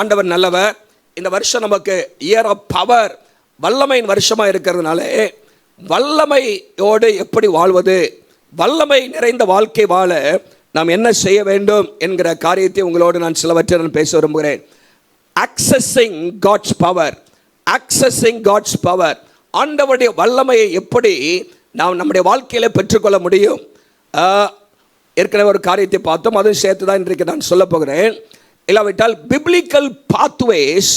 ஆண்டவர் நல்லவர். இந்த வருஷம் நமக்கு இயர் ஆஃப் பவர், வல்லமையின் வருஷமாக இருக்கிறதுனால வல்லமையோடு எப்படி வாழ்வது, வல்லமை நிறைந்த வாழ்க்கை வாழ நாம் என்ன செய்ய வேண்டும் என்கிற காரியத்தை உங்களோடு நான் சிலவற்றை நான் பேச விரும்புகிறேன். Accessing God's power, accessing God's power. ஆண்டவருடைய வல்லமையை எப்படி நாம் நம்முடைய வாழ்க்கையில் பெற்றுக்கொள்ள முடியும்? ஏற்கனவே ஒரு காரியத்தை பார்த்தோம், அதுவும் சேர்த்து தான் இன்றைக்கு நான் சொல்ல போகிறேன். இல்லாவிட்டால் biblical pathways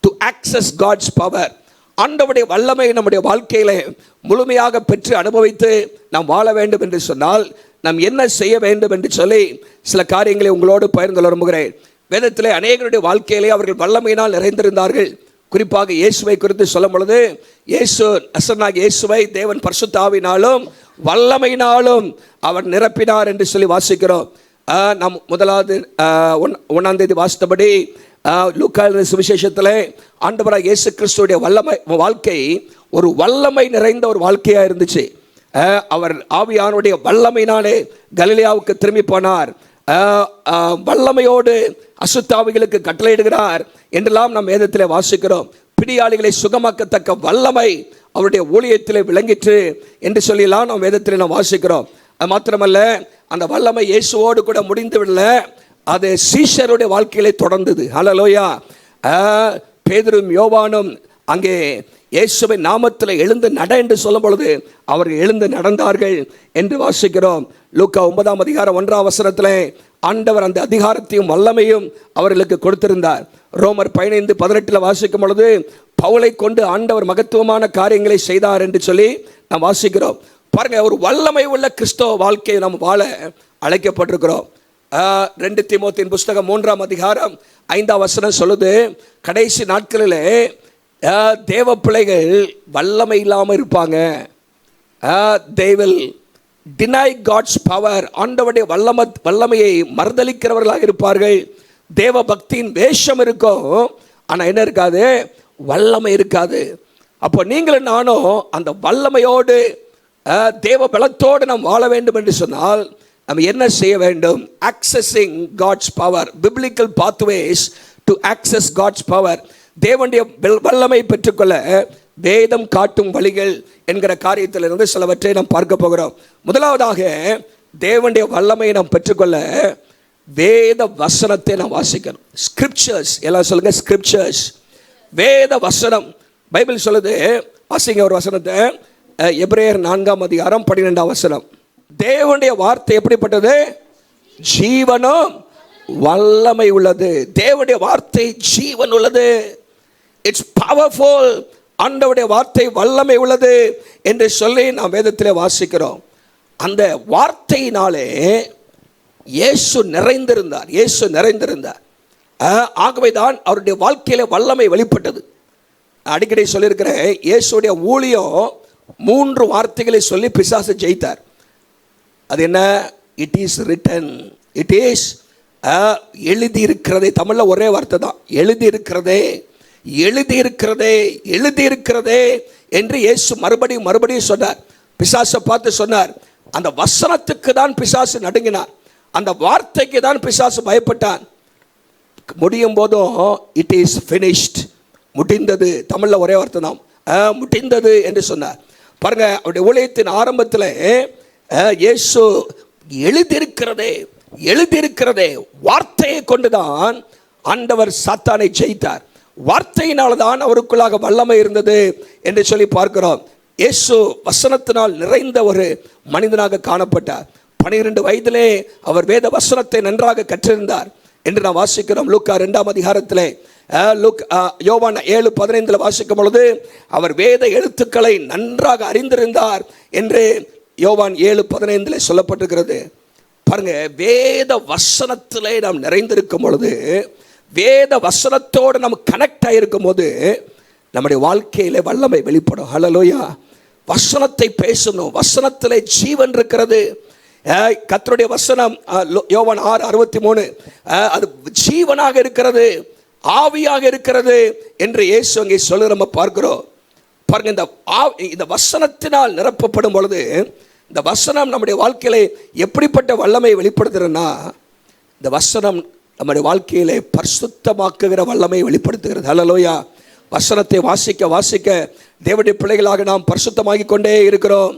to access God's power. ஆண்டவருடைய வல்லமையை நம்முடைய வாழ்க்கையில் முழுமையாக பெற்று அனுபவித்து நாம் வாழ வேண்டும் என்று சொன்னால் நாம் என்ன செய்ய வேண்டும் என்று சொல்லி சில காரியங்களை உங்களோடு பகிர்ந்து விரும்புகிறேன். வேதத்திலே அநேகருடைய வாழ்க்கையிலே அவர்கள் வல்லமையினால் நிறைந்திருந்தார்கள். குறிப்பாக இயேசுவை குறித்து சொல்லும் பொழுது, இயேசு நசரேயனாகிய இயேசுவை தேவன் பரிசுத்த ஆவியினாலும் வல்லமையினாலும் அவர் நிரப்பினார் என்று சொல்லி வாசிக்கிறோம். நாம் முதலாவது 1ஆம் தேதி வாசித்தபடி லூக்கா சுவிசேஷத்தில் ஆண்டவராக இயேசு கிறிஸ்துவுடைய வல்லமை வாழ்க்கை ஒரு வல்லமை நிறைந்த ஒரு வாழ்க்கையாக இருந்துச்சு. அவர் ஆவியானுடைய வல்லமையினாலே கலிலேயாவுக்கு திரும்பி போனார். வல்லமையோடு அசுத்தாவிகளுக்கு கட்டளையிடுகிறார் என்றெல்லாம் நாம் வேதத்தில் வாசிக்கிறோம். பிடியாளிகளை சுகமாக்கத்தக்க வல்லமை அவருடைய ஊழியத்தில் விளங்கிற்று என்று சொல்லலாம் நாம் வேதத்தில் நாம் வாசிக்கிறோம். அது மாத்திரமல்ல, அந்த வல்லமை இயேசுவோடு கூட முடிந்து விடல, அது சீஷருடைய வாழ்க்கையிலே தொடர்ந்தது. ஹல்லேலூயா. பேதுரும் யோவானும் அங்கே இயேசுவின் நாமத்தில் எழுந்து நட என்று சொல்லும் பொழுது அவர்கள் எழுந்து நடந்தார்கள் என்று வாசிக்கிறோம். லூக்கா 9ஆம் அதிகாரம் 1ஆம் வசனத்தில் ஆண்டவர் அந்த அதிகாரத்தையும் வல்லமையும் அவர்களுக்கு கொடுத்திருந்தார். ரோமர் 15:18 வாசிக்கும் பொழுது பவுலை கொண்டு ஆண்டவர் மகத்துவமான காரியங்களை செய்தார் என்று சொல்லி நாம் வாசிக்கிறோம். பாருங்க, ஒரு வல்லமை உள்ள கிறிஸ்தவ வாழ்க்கையை நாம் வாழ அழைக்கப்பட்டிருக்கிறோம். 2 தீமோத்தேயின் புஸ்தகம் 3ஆம் அதிகாரம் 5ஆம் வசனம் சொல்லுது, கடைசி நாட்களிலே தேவ பிள்ளைகள் வல்லமை இல்லாமல் இருப்பாங்க. they will deny God's power. ஆண்டவருடைய வல்லமையை மறுதலிக்கிறவர்களாக இருப்பார்கள். தேவ பக்தியின் வேஷம் இருக்கும், ஆனால் என்ன இருக்காது? வல்லமை இருக்காது. அப்போ நீங்களும் நானும் அந்த வல்லமையோடு தேவ பலத்தோடு நாம் வாழ வேண்டும் என்று சொன்னால் நம்ம என்ன செய்ய வேண்டும்? accessing God's power, biblical pathways to access God's power. தேவனுடைய வல்லமை பெற்றுக்கொள்ள வேதம் காட்டும் வழிகள் என்கிற காரியத்திலிருந்து சிலவற்றை நாம் பார்க்க போகிறோம். முதலாவதாக தேவனுடைய வல்லமையை நாம் பெற்றுக்கொள்ள வேத வசனத்தை நாம் வாசிக்கணும். ஸ்கிரிப்சர்ஸ், எல்லாம் சொல்லுங்க, ஸ்கிரிப்சர்ஸ். வேத வசனம். பைபிள் சொல்லுது, வாசிங்க ஒரு வசனத்தை. எபிரேயர் 4ஆம் அதிகாரம் 12ஆம் வசனம். தேவனுடைய வார்த்தை எப்படிப்பட்டது? ஜீவனும் வல்லமை உள்ளது. தேவனுடைய வார்த்தை ஜீவன் உள்ளது. It's powerful. ஆண்டவருடைய வார்த்தை வல்லமை உள்ளது என்று சொல்லி நாம் வேதத்திலே வாசிக்கிறோம். அந்த வார்த்தையினாலே இயேசு நிறைந்திருந்தார். இயேசு நிறைந்திருந்தார். ஆகவேதான் அவருடைய வாழ்க்கையில வல்லமை வெளிப்பட்டது. அடிக்கடி சொல்லியிருக்கிறேன், இயேசுடைய ஊழியம் 3 வார்த்தைகளை சொல்லி பிசாசு ஜெயித்தார். அது என்ன? It is written. It is எழுதி இருக்கிறதே. தமிழில் ஒரே வார்த்தை தான், எழுதி இருக்கிறதே, எழுதி இருக்கிறதே, எழுதி இருக்கிறதே என்று இயேசு மறுபடியும் சொன்னார். பிசாசை பார்த்து சொன்னார். அந்த வசனத்துக்கு தான் பிசாசு நடுங்கினார். அந்த வார்த்தைக்கு தான் பிசாசு பயப்பட்டான். முடியும் போதும் இட் இஸ் ஃபினிஷ்ட், முடிந்தது. தமிழில் ஒரே வார்த்தை தான், முடிந்தது என்று சொன்னார். பாருங்க, அவருடைய ஊழியத்தின் ஆரம்பத்தில் இயேசு எழுதியிருக்கிறதே, எழுதியிருக்கிறதே வார்த்தையை கொண்டுதான் ஆண்டவர் சாத்தானை ஜெயித்தார். வார்த்தையினால தான் அவருக்குள்ளாக வல்லமை இருந்தது என்று சொல்லி பார்க்கிறோம். இயேசு வசனத்தினால் நிறைந்த ஒரு மனிதனாக காணப்பட்டார். 12 வயதிலே அவர் வேத வசனத்தை நன்றாக கற்றிருந்தார் என்று நாம் வாசிக்கிறோம். லூக்கா 2ஆம் அதிகாரத்திலே யோவான் 7:15 வாசிக்கும் பொழுது அவர் வேத எழுத்துக்களை நன்றாக அறிந்திருந்தார் என்று யோவான் 7:15 சொல்லப்பட்டிருக்கிறது. பாருங்க, வேத வசனத்திலே நாம் நிறைந்திருக்கும் பொழுது, வேத வசனத்தோடு நம்ம கனெக்ட் ஆகிருக்கும் போது நம்முடைய வாழ்க்கையில வல்லமை வெளிப்படும். ஹல்லேலூயா. வசனத்தை பேசணும். வசனத்திலே ஜீவன் இருக்கிறது. கர்த்தருடைய வசனம் யோவான் 6:63 அது ஜீவனாக இருக்கிறது, ஆவியாக இருக்கிறது என்று இயேசு அங்கே சொல்ல நம்ம பார்க்கிறோம். பாருங்க, இந்த வசனத்தினால் நிரப்பப்படும் பொழுது இந்த வசனம் நம்முடைய வாழ்க்கையில எப்படிப்பட்ட வல்லமை வெளிப்படுத்துறதுன்னா, இந்த வசனம் நம்முடைய வாழ்க்கையிலே பரிசுத்தமாக்குகிற வல்லமை வெளிப்படுத்துகிறது. ஹல்லேலூயா. வசனத்தை வாசிக்க வாசிக்க தேவனுடைய பிள்ளைகளாக நாம் பரிசுத்தமாகி கொண்டே இருக்கிறோம்.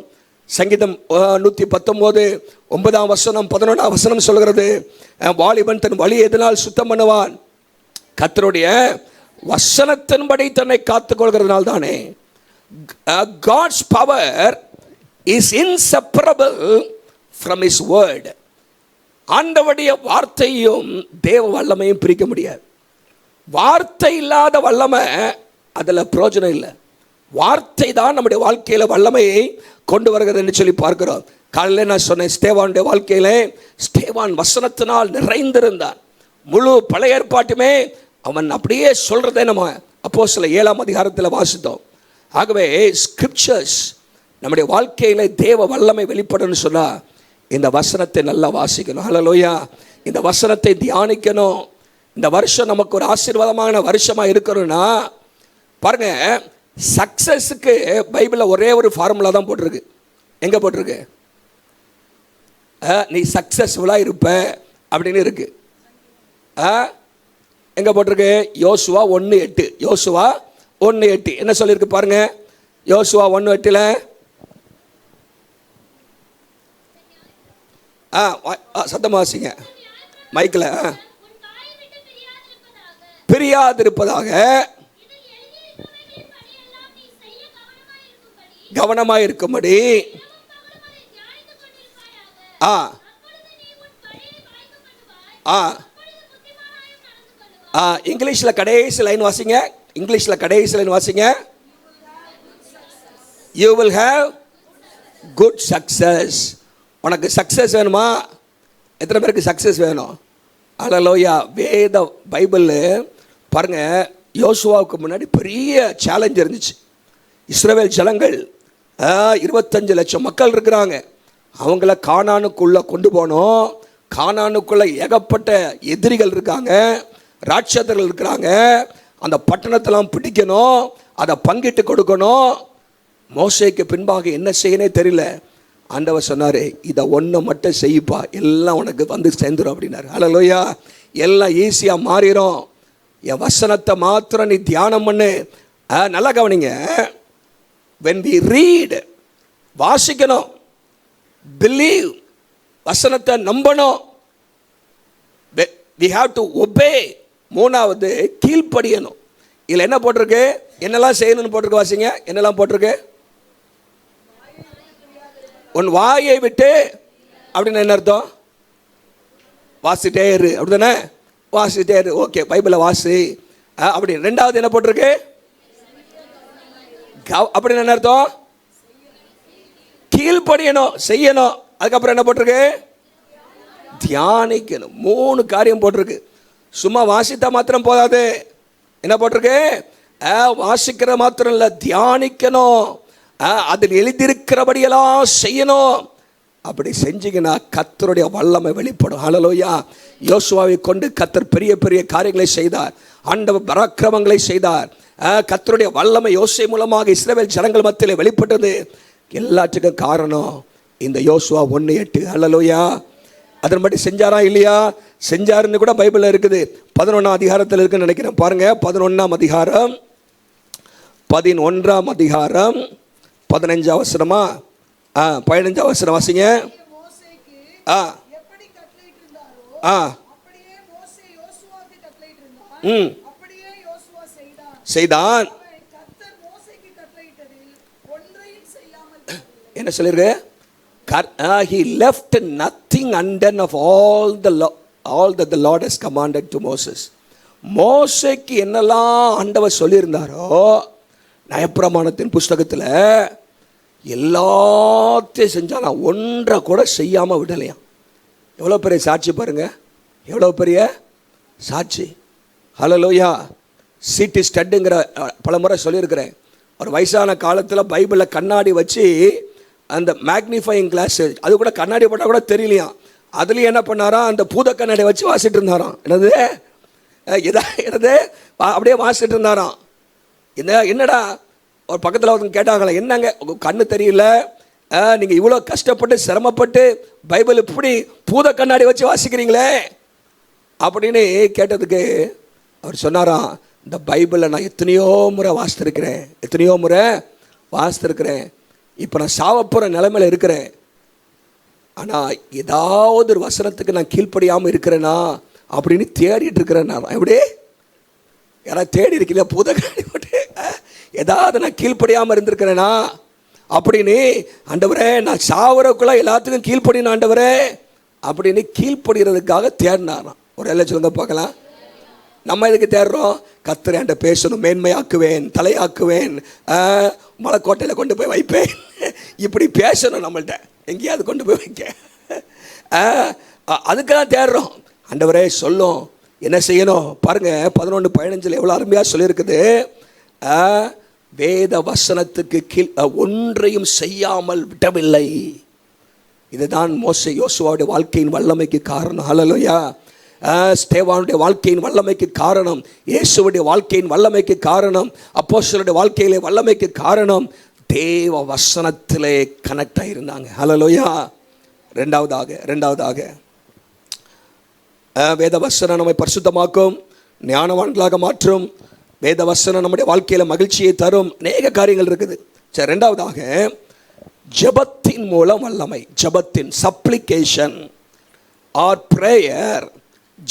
சங்கீதம் 119 9 11 சொல்கிறது, வாலிபன் தன் வழி எதனால் சுத்தம் பண்ணுவான்? கர்த்தருடைய வசனத்தின்படி தன்னை காத்துக்கொள்கிறதுனால் தானே. God's power is inseparable from his word. ஆண்டவருடைய வார்த்தையும் தேவ வல்லமையும் பிரிக்க முடியாது. வார்த்தை இல்லாத வல்லமை அதில் பிரயோஜனம் இல்லை. வார்த்தை தான் நம்முடைய வாழ்க்கையில் வல்லமையை கொண்டு வருகிறது என்று சொல்லி பார்க்கிறோம். காலையில் நான் சொன்னேன், ஸ்தேவானுடைய வாழ்க்கையிலே ஸ்தேவான் வசனத்தினால் நிறைந்திருந்தான். முழு பழைய ஏற்பாட்டுமே அவன் அப்படியே சொல்கிறதே நம்ம அப்போஸ்தலர் 7ஆம் அதிகாரத்தில் வாசித்தோம். ஆகவே ஸ்கிரிப்சர்ஸ் நம்முடைய வாழ்க்கையில் தேவ வல்லமை வெளிப்படணும்னு சொன்னால் இந்த வசனத்தை நல்லா வாசிக்கணும். ஹல்லேலூயா. இந்த வசனத்தை தியானிக்கணும். இந்த வருஷம் நமக்கு ஒரு ஆசீர்வாதமான வருஷமாக இருக்கணும்னா பாருங்க, சக்ஸஸுக்கு பைபிளில் ஒரே ஒரு ஃபார்முலா தான் போட்டிருக்கு. எங்கே போட்டிருக்கு? நீ சக்ஸஸ்ஃபுல்லாக இருப்ப அப்படின்னு இருக்கு. எங்கே போட்டிருக்கு? யோசுவா 1:8. யோசுவா 1:8 என்ன சொல்லியிருக்கு பாருங்க. யோசுவா 1:8 சத்தமாக வாசிங்க மைக்கில். பிரியாதிருப்பதாக கவனமாக இருக்கும்படி. இங்கிலீஷில் கடைசி லைன் வாசிங்க. இங்கிலீஷில் கடைசி லைன் வாசிங்க. You will have good success. உனக்கு சக்ஸஸ் வேணுமா? எத்தனை பேருக்கு சக்ஸஸ் வேணும்? ஹல்லேலூயா. வேத பைபிள் பாருங்க, யோசுவாவுக்கு முன்னாடி பெரிய சேலஞ்ச் இருந்துச்சு. இஸ்ரவேல் ஜனங்கள் 25 லட்சம் மக்கள் இருக்கிறாங்க. அவங்கள கானானுக்குள்ளே கொண்டு போனோம். கானானுக்குள்ளே ஏகப்பட்ட எதிரிகள் இருக்காங்க, ராட்சதர்கள் இருக்கிறாங்க. அந்த பட்டணத்தெல்லாம் பிடிக்கணும், அதை பங்கிட்டு கொடுக்கணும். மோசேக்கு பின்பாக என்ன செய்யனே தெரியல. ஆண்டவர் சொன்னார், இதை ஒன்று மட்டும் செய்ப்பா, எல்லாம் உனக்கு வந்து சேர்ந்துடும் அப்படின்னாரு. ஹல்லேலூயா. எல்லாம் ஈஸியாக மாறிடும். என் வசனத்தை மாத்திரம் நீ தியானம் பண்ணு. நல்லா கவனிங்க. when we read, வாசிக்கணும், believe, வசனத்தை நம்பணும், we have to obey. மூணாவது கீழ்ப்படியணும். இதில் என்ன போட்டிருக்கு? என்னெல்லாம் செய்யணும்னு போட்டிருக்கு வாசிங்க. என்னெல்லாம் போட்டிருக்கு? உன் வாயை விட்டு அப்படின்னு என்ன அர்த்தம்? வாசிட்டே இரு அப்படி தானே? வாசிட்டே இரு. ஓகே, பைபிளை வாசி அப்படி. ரெண்டாவது என்ன போட்டிருக்கு? அப்படின்னு என்ன அர்த்தம்? கீழ்ப்படியணும், செய்யணும். அதுக்கப்புறம் என்ன போட்டிருக்கு? தியானிக்கணும். 3 காரியம் போட்டிருக்கு. சும்மா வாசித்தா மாத்திரம் போதாது. என்ன போட்டிருக்கு? வாசிக்கிற மாத்திரம் இல்லை, தியானிக்கணும், அதில் எழுதியிருக்கிறபடியெல்லாம் செய்யணும். அப்படி செஞ்சீங்கன்னா கர்த்தருடைய வல்லமை வெளிப்படும். ஹல்லேலூயா. யோசுவாவை கொண்டு கர்த்தர் பெரிய பெரிய காரியங்களை செய்தார். ஆண்டவர் பராக்கிரமங்களை செய்தார். கர்த்தருடைய வல்லமை யோசை மூலமாக இஸ்ரவேல் ஜனங்கள் மத்தியில் வெளிப்பட்டது. எல்லாத்துக்கும் காரணம் இந்த யோசுவா 1:8. ஹல்லேலூயா. அதன்படி செஞ்சாரா இல்லையா? செஞ்சாருன்னு கூட பைபிளில் இருக்குது. 11ஆம் அதிகாரத்தில் இருக்குன்னு நினைக்கிறேன். பாருங்க, 11ஆம் அதிகாரம் 15ஆம் வசனமா 15ஆம் வசனம் வாசிங்க. செய்தான். என்ன சொல்லிருக்கு? He left nothing undone of all that the Lord has commanded to Moses. மோசேக்கு என்னெல்லாம் ஆண்டவர் சொல்லியிருந்தாரோ நியாயப்பிரமாணத்தின் புஸ்தகத்தில் எல்லாத்தையும் செஞ்சானா, ஒன்றை கூட செய்யாமல் விடலையாம். எவ்வளோ பெரிய சாட்சி பாருங்க, எவ்வளோ பெரிய சாட்சி. ஹல்லேலூயா. சிடி ஸ்டட்டுங்கிற பல முறை சொல்லியிருக்கிறேன். ஒரு வயசான காலத்தில் பைபிளில் கண்ணாடி வச்சு அந்த மேக்னிஃபையிங் கிளாஸ், அது கூட கண்ணாடி போட்டால் கூட தெரியலையாம். அதுலேயும் என்ன பண்ணாராம், அந்த பூத கண்ணாடி வச்சு வாசிட்டு இருந்தாராம். என்னது அப்படியே வாசிட்டு இருந்தாராம். என்னடா ஒரு பக்கத்தில் ஒருத்தங்க கேட்டாங்களே, என்னங்க கண்ணு தெரியல, நீங்கள் இவ்வளோ கஷ்டப்பட்டு சிரமப்பட்டு பைபிள் இப்படி பூத கண்ணாடி வச்சு வாசிக்கிறீங்களே அப்படின்னு கேட்டதுக்கு அவர் சொன்னாராம், இந்த பைபிளை நான் எத்தனையோ முறை வாசித்திருக்கிறேன். இப்போ நான் சாவப்போகிற நிலைமையில் இருக்கிறேன். ஆனால் ஏதாவது ஒரு வசனத்துக்கு நான் கீழ்ப்படியாமல் இருக்கிறேனா அப்படின்னு தேடிட்டு இருக்கிறேன். நான் எப்படி யாராவது தேடி இருக்கீங்களா? புதகாடி போட்டு ஏதாவது நான் கீழ்ப்படியாமல் இருந்திருக்கிறேனா அப்படின்னு, ஆண்டவரே நான் சாவறக்குள்ள எல்லாத்துக்கும் கீழ்ப்படின ஆண்டவரே அப்படின்னு கீழ்ப்படுகிறதுக்காக தேடினாராம். ஒரு எல்லாம் சொல்லுங்க பார்க்கலாம். நம்ம எதுக்கு தேடுறோம்? கர்த்தர் என்கிட்ட பேசணும், மேன்மையாக்குவேன், தலையாக்குவேன், மலைக்கோட்டையில் கொண்டு போய் வைப்பேன், இப்படி பேசணும் நம்மள்கிட்ட, எங்கேயாவது கொண்டு போய் வைக்க. அதுக்கெல்லாம் தேடுறோம். ஆண்டவரே சொல்லும் என்ன செய்யணும் பாருங்க. 11:15 எவ்வளோ அருமையாக சொல்லியிருக்குது. வேத வசனத்துக்கு கீழ் ஒன்றையும் செய்யாமல் விடவில்லை. இதுதான் மோசே யோசுவாவுடைய வாழ்க்கையின் வல்லமைக்கு காரணம். ஹல்லேலூயா. ஸ்தேவானுடைய வாழ்க்கையின் வல்லமைக்கு காரணம், இயேசுவுடைய வாழ்க்கையின் வல்லமைக்கு காரணம், அப்போஸ்தலருடைய வாழ்க்கையிலே வல்லமைக்கு காரணம் தேவ வசனத்திலே கனெக்ட் ஆகியிருந்தாங்க. ஹல்லேலூயா. ரெண்டாவதாக வேத வசனம் நம்மை பரிசுத்தமாக்கும், ஞானவான்களாக மாற்றும். வேத வசனம் நம்முடைய வாழ்க்கையில் மகிழ்ச்சியை தரும். அநேக காரியங்கள் இருக்குது. சரி, ரெண்டாவதாக ஜெபத்தின் மூலம் வல்லமை. ஜெபத்தின் சப்ளிகேஷன் ஆர் பிரேயர்,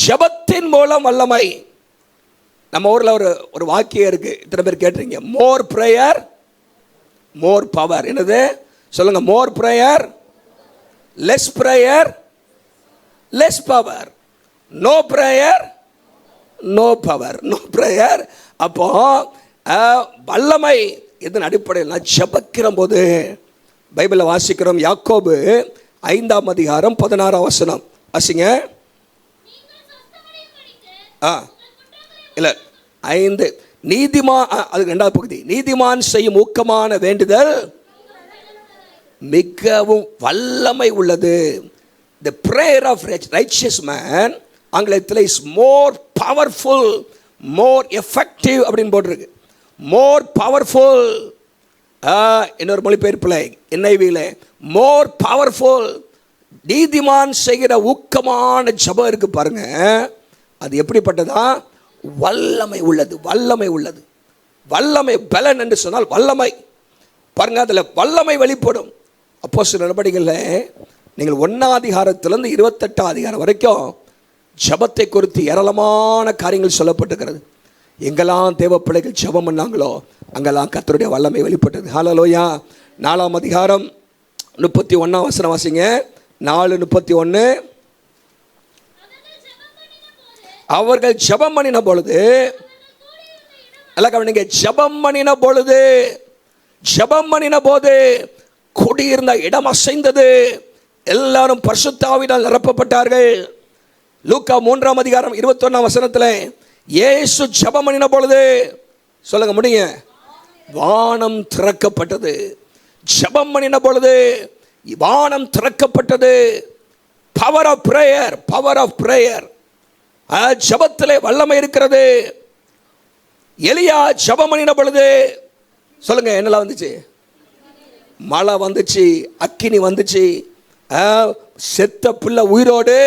ஜெபத்தின் மூலம் வல்லமை. நம்ம ஊரில் ஒரு வாக்கியம் இருக்குது, இத்தனை பேர் கேட்டுறீங்க. மோர் பிரேயர் மோர் பவர். என்னது சொல்லுங்க? More prayer less prayer less power. No prayer no power. No prayer. அப்போ வல்லமை எதன் அடிப்படையில் ஜெபிக்கிற போது பைபிளில் வாசிக்கிறோம். யாக்கோபு 5:16 வாசிங்க. இல்லை 5 நீதிமான், அதுக்கு 2வது பகுதி, நீதிமான் செய்யும் ஊக்கமான வேண்டுதல் மிகவும் வல்லமை உள்ளது. The prayer of righteous man ஆங்கிலத்தில் is more powerful, more effective அப்படின்னு போட்டிருக்கு. More powerful. இன்னொரு மொழிபெயர்ப்பில் NIV-ல மோர் பவர்ஃபுல். நீதிமான் செய்கிற ஊக்கமான ஜெபம் இருக்கு பாருங்க, அது எப்படிப்பட்டதா? வல்லமை உள்ளது. வல்லமை பலன் என்று சொன்னால் வல்லமை பாருங்க, அதில் வல்லமை வெளிப்படும். அப்போஸ்தலர் நடபடிகளில் நீங்கள் 1ஆம் அதிகாரத்திலிருந்து 28ஆம் அதிகாரம் வரைக்கும் ஜெபத்தை குறித்து ஏராளமான காரியங்கள் சொல்லப்பட்டிருக்கிறது. எங்கெல்லாம் தேவ பிள்ளைகள் ஜெபம் பண்ணாங்களோ அங்கெல்லாம் கர்த்தருடைய வல்லமை வெளிப்பட்டது. ஹல்லேலூயா. 4ஆம் அதிகாரம் 31 வாசிங்க. 4:31. அவர்கள் ஜெபம் பண்ணின பொழுது, ஜெபம் பண்ணின போது குடியிருந்த இடம் அசைந்தது, எல்லாரும் பரிசுத்த ஆவியினால் நிரப்பப்பட்டார்கள். லூக்கா 3ஆம் அதிகாரம் 21 இயேசு ஜெபம் பண்ணின பொழுது சொல்லுங்க முடியுங்க, வானம் திறக்கப்பட்டது. ஜெபம் பண்ணின பொழுது வானம் திறக்கப்பட்டது. Power of prayer. ஜெபத்திலே வல்லமை இருக்கிறது. எலியா ஜெபம் பண்ணின பொழுது சொல்லுங்க என்னெல்லாம் வந்துச்சு? மழை வந்துச்சு, அக்கினி வந்துச்சு, செத்த பிள்ளை உயிரோடு.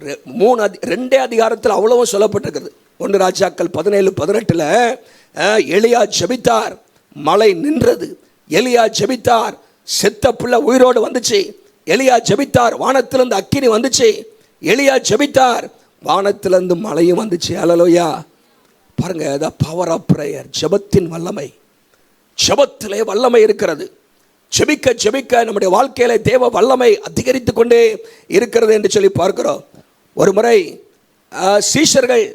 2 அதிகாரத்தில் அவ்வளவும் சொல்லப்பட்டிருக்கிறது. 1 ராஜாக்கள் 17:18 எலியா ஜெபித்தார், மழை நின்றது. எலியா ஜெபித்தார், செத்த பிள்ளை உயிரோடு வந்துச்சு. எலியா ஜெபித்தார், வானத்திலிருந்து அக்கினி வந்துச்சு. எலியா ஜெபித்தார், வானத்திலிருந்து மழையும் வந்துச்சு. ஹல்லேலூயா. பாருங்க, த பவர் ஆஃப் பிரேயர். ஜெபத்தின் வல்லமை. ஜெபத்திலே வல்லமை இருக்கிறது. ஜெபிக்க நம்முடைய வாழ்க்கையில தேவ வல்லமை அதிகரித்து கொண்டே இருக்கிறது என்று சொல்லி பார்க்கிறோம். ஒரு முறை சீஷர்கள்,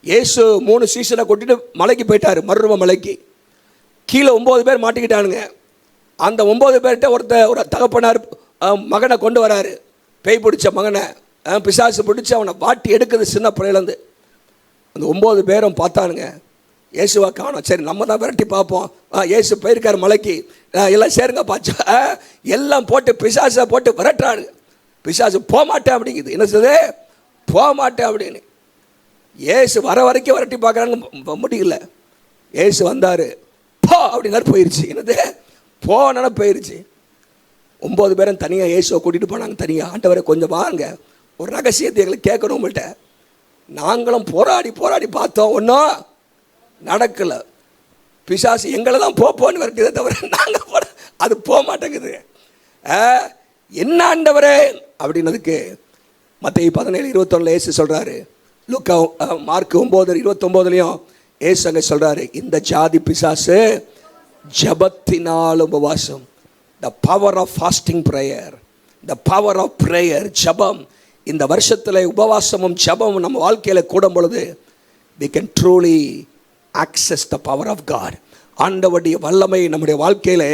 இயேசு 3 சீஷரை கூட்டிட்டு மலைக்கு போயிட்டார், மறுரூப மலைக்கு. கீழே 9 பேர் மாட்டிக்கிட்டானுங்க. அந்த 9 பேர்கிட்ட ஒரு தகப்பனார் மகனை கொண்டு வராரு. பேய் பிடிச்ச மகனை, பிசாசு பிடிச்சி அவனை வாட்டி எடுக்குது சின்ன பிள்ளையிலேருந்து. அந்த 9 பேரும் பார்த்தானுங்க, இயேசுவா காணோம். சரி, நம்ம தான் விரட்டி பார்ப்போம். இயேசு போயிருக்காரு மலைக்கு, எல்லாம் சேருங்க பாச்சா. எல்லாம் போட்டு பிசாசை போட்டு விரட்டுறானுங்க. பிசாசு போகமாட்டேன் அப்படிங்குது. என்ன சொல்லுது? போகமாட்டேன் அப்படின்னு. இயேசு வர வரைக்கும் விரட்டி பார்க்குறாங்க, முடியல. இயேசு வந்தார், போ அப்படின்னாரு, போயிடுச்சு. என்னது? போனா போயிடுச்சு. 9 பேரும் தனியாக இயேசுவை கூட்டிகிட்டு போனாங்க. தனியாக, ஆண்டவரை கொஞ்சம் வாங்க, ஒரு ரகசியத்தை எங்களுக்கு கேட்கணும் உங்கள்கிட்ட. நாங்களும் போராடி போராடி பார்த்தோம், ஒன்றும் நடக்கலை. பிசாசு எங்களை தான் போன்னு வருதே தவிர நாங்கள் போட அது போக மாட்டேங்குது. என்ன ஆண்டவரே அப்படின்னதுக்கு மத்தேயு 17:21 ஏசு சொல்கிறாரு. லூக்கா மார்க் 9:29 ஏசு அங்கே சொல்கிறாரு, இந்த ஜாதி பிசாசு ஜபத்தினால் உபவாசம். The power of fasting prayer, the power of prayer, ஜபம். இந்த வருஷத்தில் உபவாசமும் ஜபமும் நம்ம வாழ்க்கையில் கூடும் பொழுது we can truly access the power of God. ஆண்டவருடைய வல்லமை நம்முடைய வாழ்க்கையிலே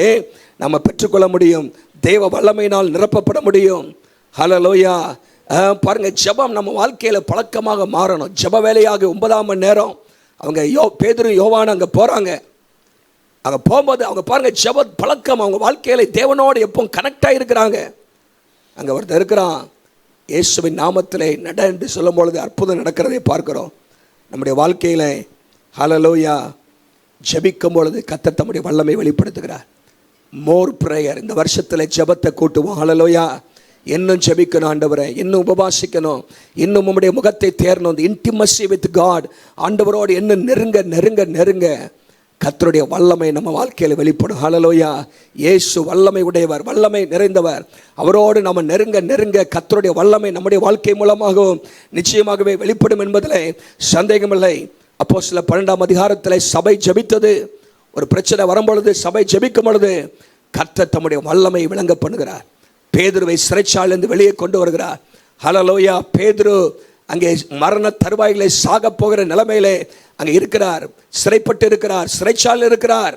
நம்ம பெற்றுக்கொள்ள முடியும். தேவ வல்லமையினால் நிரப்பப்பட முடியும். ஹல்லேலூயா. பாருங்கள், ஜபம் நம்ம வாழ்க்கையில் பழக்கமாக மாறணும். ஜப வேலையாக 9ஆம் மணி நேரம் அவங்க பேதுரு யோவான் அங்கே போகிறாங்க. அங்கே போகும்போது அவங்க பாருங்கள், ஜப பழக்கம் அவங்க வாழ்க்கையில் தேவனோடு எப்போ கனெக்டாக இருக்கிறாங்க. அங்கே ஒருத்தர் இருக்கிறான், இயேசுவின் நாமத்திலே நட என்று சொல்லும் பொழுது அற்புதம் நடக்கிறதை பார்க்குறோம் நம்முடைய வாழ்க்கையில். ஹல்லேலூயா. ஜபிக்கும் பொழுது கர்த்தர் தம்முடைய வல்லமை வெளிப்படுத்துகிறார். மோர் ப்ரேயர். இந்த வருஷத்தில் ஜபத்தை கூட்டுவோம். ஹல்லேலூயா. இன்னும் ஜபிக்கணும் ஆண்டவரை, இன்னும் உபவாசிக்கணும், இன்னும் உம்முடைய முகத்தை தேரணும். இந்த இன்டிமசி வித் காட், ஆண்டவரோடு இன்னும் நெருங்க நெருங்க நெருங்க கர்த்தருடைய வல்லமை நம்ம வாழ்க்கையில் வெளிப்படும். ஹல்லேலூயா. இயேசு வல்லமை உடையவர், வல்லமை நிறைந்தவர். அவரோடு நம்ம நெருங்க நெருங்க கர்த்தருடைய வல்லமை நம்முடைய வாழ்க்கை மூலமாகவும் நிச்சயமாகவே வெளிப்படும் என்பதில் சந்தேகமில்லை. அப்போஸ்தலர் 12ஆம் அதிகாரத்தில் சபை ஜபித்தது. ஒரு பிரச்சனை வரும்பொழுது சபை ஜபிக்கும் பொழுது கர்த்தர் தம்முடைய வல்லமை விளங்க பண்ணுகிறார். பேதுருவை சிறைச்சாலையிலிருந்து வெளியே கொண்டு வருகிறார். ஹல்லேலூயா. பேதுரு அங்கே மரண தருவாயிலே சாக போகிற நிலைமையிலே அங்கே இருக்கிறார், சிறைப்பட்டு இருக்கிறார், சிறைச்சாலையில் இருக்கிறார்.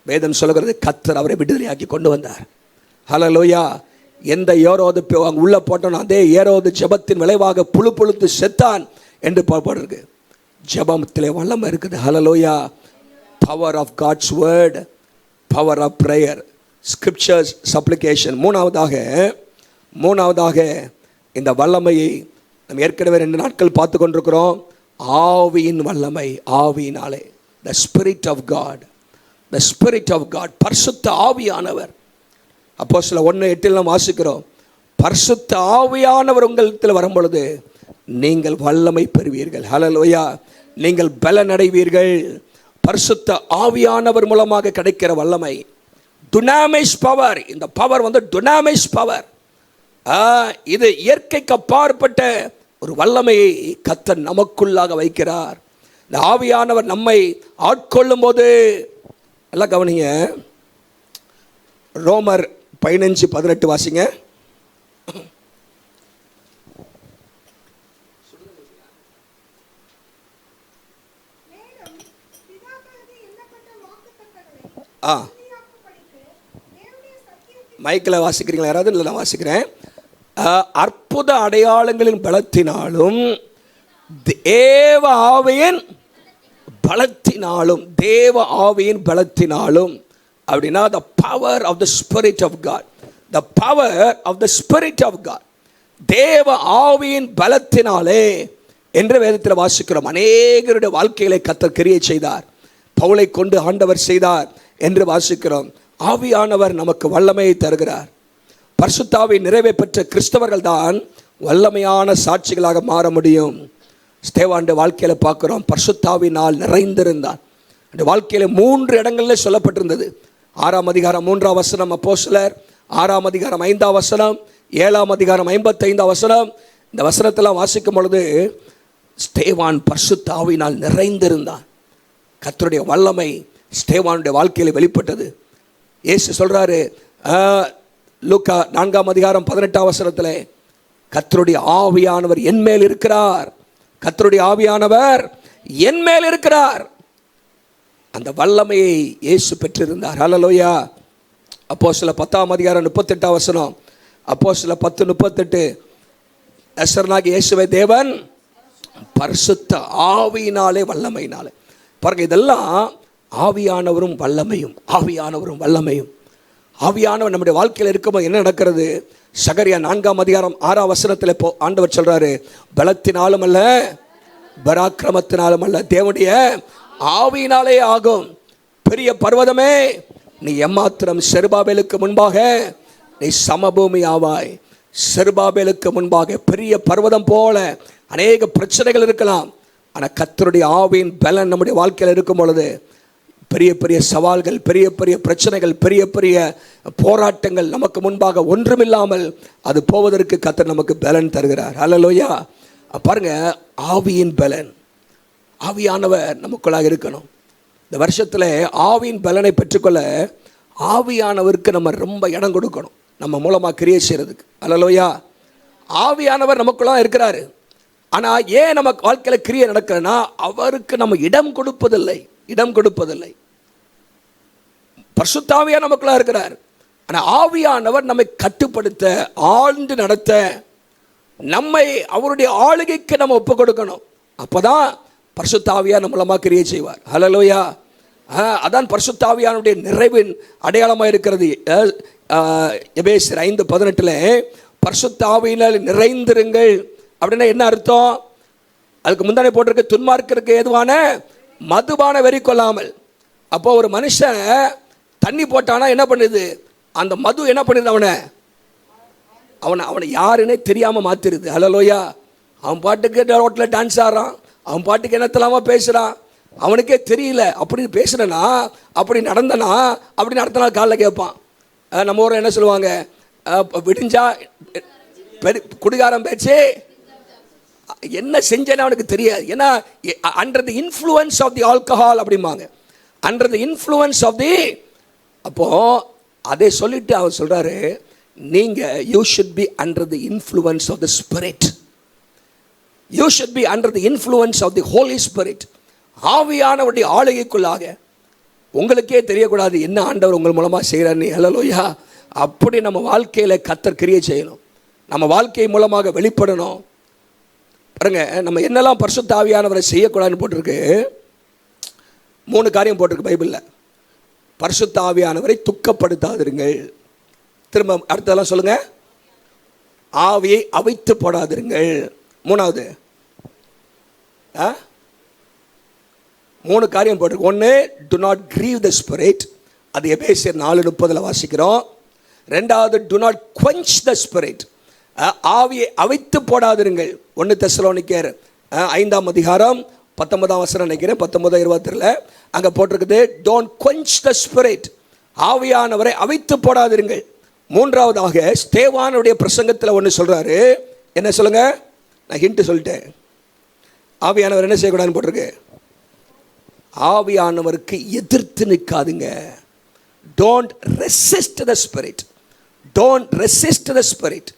வேதம் சொல்லுகிறது கர்த்தர் அவரை விடுதலையாக்கி கொண்டு வந்தார். ஹல்லேலூயா. எந்த ஏரோது அங்கே உள்ளே போட்டோன்னு அதே ஏரோது ஜபத்தின் விளைவாக புழு புழுத்து செத்தான் என்று போட்டிருக்கு. ஜபத்திலே வல்லமை இருக்குது. Hallelujah. Power of God's word, power of prayer, scriptures, supplication. மூணாவதாக இந்த வல்லமையை நம்ம ஏற்கனவே 2 நாட்கள் பார்த்து கொண்டிருக்கிறோம். ஆவியின் வல்லமை, ஆவியினாலே. The spirit of God, the spirit of God, பரிசுத்த ஆவியானவர். அப்போஸ்தலர் 1:8 நாம் வாசிக்கிறோம், பரிசுத்த ஆவியானவர் உங்களிடத்தில் வரும்பொழுது நீங்கள் வல்லமை பெறுவீர்கள். ஹல்லேலூயா. நீங்கள் பலன் அடைவீர்கள். பரிசுத்த ஆவியானவர் மூலமாக கிடைக்கிற வல்லமை, டுனாமிஸ் பவர். இந்த பவர் டுனாமிஸ் பவர். இது இயற்கைக்கு அப்பாற்பட்ட ஒரு வல்லமையை கர்த்தர் நமக்குள்ளாக வைக்கிறார். இந்த ஆவியானவர் நம்மை ஆட்கொள்ளும் போது, எல்லாம் கவனிங்க, ரோமர் 15:18 வாசிங்க. மைக்கில் வாசிக்கிறீங்களா யாராவது? இல்லை, நான் வாசிக்கிறேன். அற்புத அடையாளங்களின் பலத்தினாலும் தேவ ஆவியின் பலத்தினாலும், தேவ ஆவியின் பலத்தினாலும் அப்படின்னா the power of the spirit of God, the power of the spirit of God, தேவ ஆவியின் பலத்தினாலே என்று வேதத்தில் வாசிக்கிறோம். அநேகருடைய வாழ்க்கையிலே கர்த்தர் கிரியை செய்தார், பவுலை கொண்டு ஆண்டவர் செய்தார் என்று வாசிக்கிறோம். ஆவியானவர் நமக்கு வல்லமையை தருகிறார். பரிசுத்த ஆவி நிறைவை பெற்ற கிறிஸ்தவர்கள் தான் வல்லமையான சாட்சிகளாக மாற முடியும். ஸ்தேவானுடைய வாழ்க்கையில் பார்க்குறோம், பரிசுத்த ஆவியினால் நிறைந்திருந்தான். அந்த வாழ்க்கையில் 3 இடங்களில் சொல்லப்பட்டிருந்தது. 6ஆம் அதிகாரம் 3ஆம் வசனம், அப்போஸ்தலர் 6ஆம் அதிகாரம் 5ஆம் வசனம், 7ஆம் அதிகாரம் 55ஆம் வசனம். இந்த வசனத்தெல்லாம் வாசிக்கும் பொழுது ஸ்தேவான் பரிசுத்த ஆவியினால் நிறைந்திருந்தான். கர்த்தருடைய வல்லமை ஸ்தேவானுடைய வாழ்க்கையில் வெளிப்பட்டது. இயேசு சொல்கிறாரு, லூக்கா 4ஆம் அதிகாரம் 18ஆம் வசனத்தில், கர்த்தருடைய ஆவியானவர் என் மேல் இருக்கிறார், கர்த்தருடைய ஆவியானவர் என் மேல் இருக்கிறார். அந்த வல்லமையை இயேசு பெற்றிருந்தார். ஹல்லேலூயா. அப்போஸ்தலர் 10ஆம் அதிகாரம் 38ஆம் வசனம், அப்போஸ்தலர் 10:38, நசரேயனாகிய இயேசுவை தேவன் பரிசுத்த ஆவியினாலே வல்லமையினாலே. பாருங்க, இதெல்லாம் ஆவியானவரும் வல்லமையும், ஆவியானவரும் வல்லமையும். ஆவியானவர் நம்முடைய வாழ்க்கையில் இருக்கும்போது என்ன நடக்கிறது? சகரியா 4ஆம் அதிகாரம் 6ஆம் வசனத்தில் ஆண்டவர் சொல்றாரு, பலத்தினாலும் அல்ல, பராக்கிரமத்தினாலும் அல்ல, தேவனுடைய ஆவியினாலே ஆகும். பெரிய பர்வதமே, நீ எம்மாத்திரம் செருபாபேலுக்கு முன்பாக நீ சமபூமி ஆவாய். செருபாபேலுக்கு முன்பாக பெரிய பர்வதம் போல அநேக பிரச்சனைகள் இருக்கலாம். ஆனால் கர்த்தருடைய ஆவியின் பலன் நம்முடைய வாழ்க்கையில் இருக்கும் பொழுது பெரிய பெரிய சவால்கள், பெரிய பெரிய பிரச்சனைகள், பெரிய பெரிய போராட்டங்கள் நமக்கு முன்பாக ஒன்றுமில்லாமல் அது போவதற்கு கர்த்தர் நமக்கு பலன் தருகிறார். ஹல்லேலூயா. பாருங்க, ஆவியின் பலன், ஆவியானவர் நமக்குள்ளாக இருக்கணும். இந்த வருஷத்தில் ஆவியின் பலனை பெற்றுக்கொள்ள ஆவியானவருக்கு நம்ம ரொம்ப இடம் கொடுக்கணும், நம்ம மூலமாக கிரியை செய்கிறதுக்கு. ஹல்லேலூயா. ஆவியானவர் நமக்குள்ளாக இருக்கிறாரு. ஆனால் ஏன் நம்ம வாழ்க்கையில் கிரியை நடக்கிறன்னா அவருக்கு நம்ம இடம் கொடுப்பதில்லை. பரிசுத்த ஆவியானவர் நமக்குள்ளாக இருக்கிறார். ஆனால் ஆவியானவர் நம்மை கட்டுப்படுத்த, ஆழ்ந்து நடத்த, நம்மை அவருடைய ஆளுகைக்கு நம்ம ஒப்பு கொடுக்கணும். அப்போதான் பரிசுத்த ஆவியானவர் மூலமாக கிரியை செய்வார். ஹல்லேலூயா. அதான் பரிசுத்த ஆவியானுடைய நிறைவின் அடையாளமாக இருக்கிறது. எபேசியர் 5:18 பரிசுத்த ஆவியினால் நிறைந்திருங்கள் அப்படின்னா என்ன அர்த்தம்? அதுக்கு முந்தானே போட்டிருக்கு, துன்மார்க்கருக்கு ஏதுவான மதுபான வெறி கொள்ளாமல். அப்போ ஒரு மனுஷன் தண்ணி போட்டானா என்ன பண்ணுது? அந்த மது என்ன பண்ணுது? அவனை யாருன்னே தெரியாமல் மாற்றிடுது. ஹல்லேலூயா. அவன் பாட்டுக்கு ரோட்டில் டான்ஸ் ஆடுறான், அவன் பாட்டுக்கு என்னத்தலாமா பேசுகிறான், அவனுக்கே தெரியல. அப்படி பேசுகிறனா, அப்படி நடந்தனா, அப்படி நடத்தினா காலில் கேட்பான். நம்ம ஊரில் என்ன சொல்லுவாங்க? விடிஞ்சா குடிகாரம் பேச்சு என்ன செஞ்சேன்னு அவனுக்கு தெரியாது. ஏன்னா under the influence of the alcohol அப்படிம்பாங்க, under the influence of the. அப்போ அதை சொல்லிட்டு அவர் சொல்றாரு, நீங்க you should be under the influence of the spirit. You should be under the influence of the Holy Spirit. ஆவியானவருடைய ஆளுகைக்குள்ளாக. உங்களுக்கே தெரியக்கூடாது என்ன ஆண்டவர் உங்கள் மூலமாக செய்கிறார்னு. ஹல்லேலூயா. அப்படி நம்ம வாழ்க்கையில் கர்த்தர் கிரியை செய்யணும், நம்ம வாழ்க்கை மூலமாக வெளிப்படணும். பாருங்க, நம்ம என்னெல்லாம் பரிசுத்த ஆவியானவரை செய்யக்கூடாதுன்னு போட்டிருக்கு. 3 காரியம் போட்டிருக்கு பைபிளில். பரிசுத்த ஆவியானவரை துக்கப்படுத்தாதிருங்கள். திரும்ப அடுத்ததெல்லாம் சொல்லுங்க. ஆவியை அவித்து போடாதிருங்கள். 3வது 3 காரியம் போட்டிருக்கு. 1, to not grieve the spirit. அது எபேசியர் 4:30 வாசிக்கிறோம். 2வது, to not quench the spirit. ஆவியை அவித்து போடாதிருங்கள். 1 தெசலோனிக்கேயர் 5:19 நினைக்கிறேன், 19:22 அங்கே போட்டிருக்குது, டோன்ட் quench த ஸ்பிரிட். ஆவியானவரை அவித்து போடாதிருங்கள். 3வதாக ஸ்தேவானுடைய பிரசங்கத்தில் ஒன்று சொல்கிறாரு. என்ன சொல்லுங்க? நான் ஹிண்ட் சொல்லிட்டேன். ஆவியானவர் என்ன செய்யக்கூடாதுன்னு போட்டிருக்கு. ஆவியானவருக்கு எதிர்த்து நிற்காதுங்க. Don't resist the spirit. Don't resist the spirit.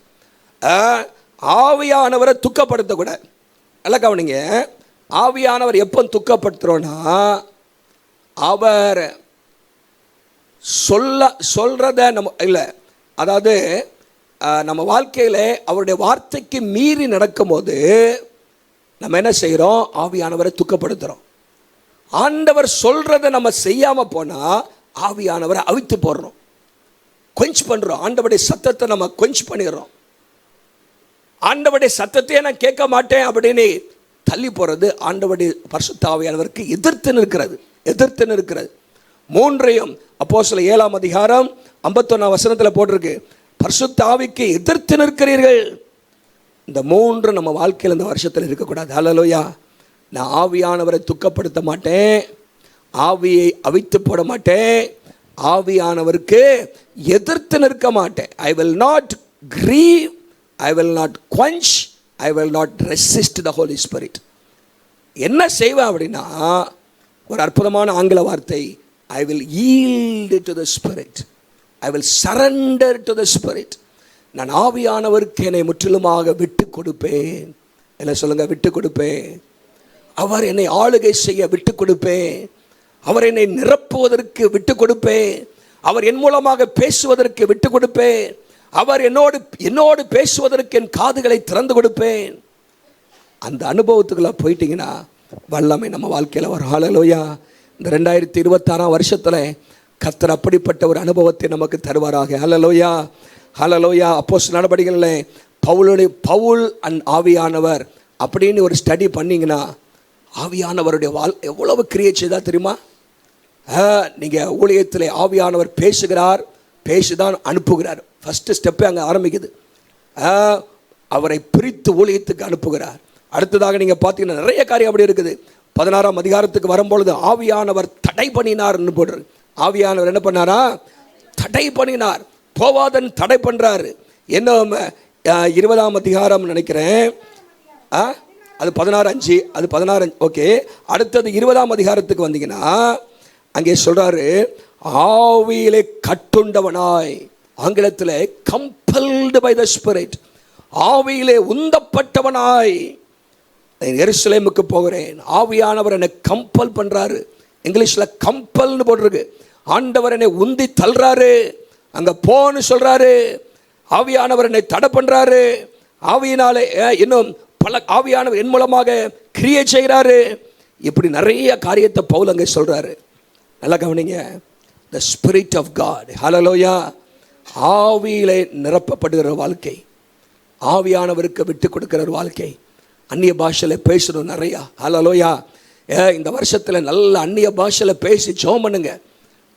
ஆவியானவரை துக்கப்படுத்தக்கூடாது. நல்லா கவனிங்க. ஆவியானவர் எப்போ துக்கப்படுத்துகிறோன்னா, அவர் சொல்றத நம்ம இல்லை, அதாவது நம்ம வாழ்க்கையில் அவருடைய வார்த்தைக்கு மீறி நடக்கும்போது நம்ம என்ன செய்கிறோம்? ஆவியானவரை துக்கப்படுத்துகிறோம். ஆண்டவர் சொல்றதை நம்ம செய்யாமல் போனால் ஆவியானவரை அவித்து போடுறோம், கொஞ்ச் பண்ணுறோம். ஆண்டவருடைய சத்தத்தை நம்ம கொஞ்ச் பண்ணிடுறோம். ஆண்டவருடைய சத்தத்தையே நான் கேட்க மாட்டேன் அப்படின்னு தள்ளி போகிறது ஆண்டவருடைய பரிசுத்த ஆவியானவருக்கு எதிர்த்து நிற்கிறது. 3ஐயும் அப்போஸ்தலர் 7:51 போட்டிருக்கு. பரிசுத்த ஆவிக்கு எதிர்த்து நிற்கிறீர்கள். இந்த 3 நம்ம வாழ்க்கையில் இந்த வருஷத்தில் இருக்கக்கூடாது. ஹல்லேலூயா. நான் ஆவியானவரை துக்கப்படுத்த மாட்டேன், ஆவியை அவித்து போட மாட்டேன், ஆவியானவருக்கு எதிர்த்து நிற்க மாட்டேன். I will not grieve, I will not quench, I will not resist the holy spirit. என்ன செய்வேன் அப்படின்னா, ஒரு அற்புதமான ஆங்கில வார்த்தை, I will yield to the spirit, I will surrender to the spirit. நான் ஆவியானவருக்கு என்னை முற்றிலுமாக விட்டு கொடுப்பேன். என்ன சொல்லுங்க? விட்டு கொடுப்பேன். அவர் என்னை ஆளுகை செய்ய விட்டு கொடுப்பேன். அவர் என்னை நிரப்புவதற்கு விட்டு கொடுப்பேன். அவர் என் மூலமாக பேசுவதற்கு விட்டு கொடுப்பேன். அவர் என்னோடு பேசுவதற்கு என் காதுகளை திறந்து கொடுப்பேன். அந்த அனுபவத்துக்குள்ள போயிட்டீங்கன்னா வல்லமை நம்ம வாழ்க்கையில் வரும். ஹல்லேலூயா. இந்த 2026 வருஷத்தில் கர்த்தர் அப்படிப்பட்ட ஒரு அனுபவத்தை நமக்கு தருவாராக. ஹல்லேலூயா, ஹல்லேலூயா. அப்போஸ்தலர் நடபடிகளில் பவுல் அண்ட் ஆவியானவர் அப்படின்னு ஒரு ஸ்டடி பண்ணிங்கன்னா, ஆவியானவருடைய எவ்வளவு கிரியை செய்தா தெரியுமா? நீங்கள் ஊழியத்தில் ஆவியானவர் பேசுகிறார், பேசிதான் அனுப்புகிறார். ஃபஸ்ட்டு ஸ்டெப்பே அங்கே ஆரம்பிக்குது. அவரை பிரித்து ஊழியத்துக்கு அனுப்புகிறார். அடுத்ததாக நீங்கள் பார்த்தீங்கன்னா நிறைய காரியம் அப்படி இருக்குது. 16ஆம் அதிகாரத்துக்கு வரும்பொழுது ஆவியானவர் தடை பண்ணினார்னு போடுறது. ஆவியானவர் என்ன பண்ணாரா? தடை பண்ணினார். போவாதன் தடை பண்ணுறாரு. என்ன 20ஆம் அதிகாரம் நினைக்கிறேன், அது 16:5, அது 16. ஓகே, அடுத்தது 20ஆம் அதிகாரத்துக்கு வந்தீங்கன்னா அங்கே சொல்றாரு, ஆவியிலே கட்டுண்டவனாய், ஆங்கிலத்தில் கம்பல்டு பை த ஸ்பிரிட், ஆவியிலே உந்தப்பட்டவனாய் எருசலேமுக்கு போகிறேன். ஆவியானவர் என்னை கம்பல் பண்றாரு. இங்கிலீஷில் கம்பல்னு போட்டிருக்கு. ஆண்டவர் என்னை உந்தி தள்ளுறாரு, அங்கே போன்னு சொல்றாரு. ஆவியானவர் என்னை தடை பண்றாரு. ஆவியினாலே இன்னும் பல ஆவியானவர் என் மூலமாக கிரியேட் செய்கிறாரு. இப்படி நிறைய காரியத்தை பவுல் அங்கே சொல்றாரு. நல்லா கவனிங்க. த ஸ்பிரிட் ஆஃப் காட், ஹல்லேலூயா. ஆவியிலே நிரப்பப்படுகிற வாழ்க்கை, ஆவியானவருக்கு விட்டு கொடுக்கிற ஒரு வாழ்க்கை. அந்நிய பாஷையில் பேசணும் நிறையா, ஹல்லேலூயா. இந்த வருஷத்தில் நல்ல அந்நிய பாஷையில் பேசி ஜெபம் பண்ணுங்க.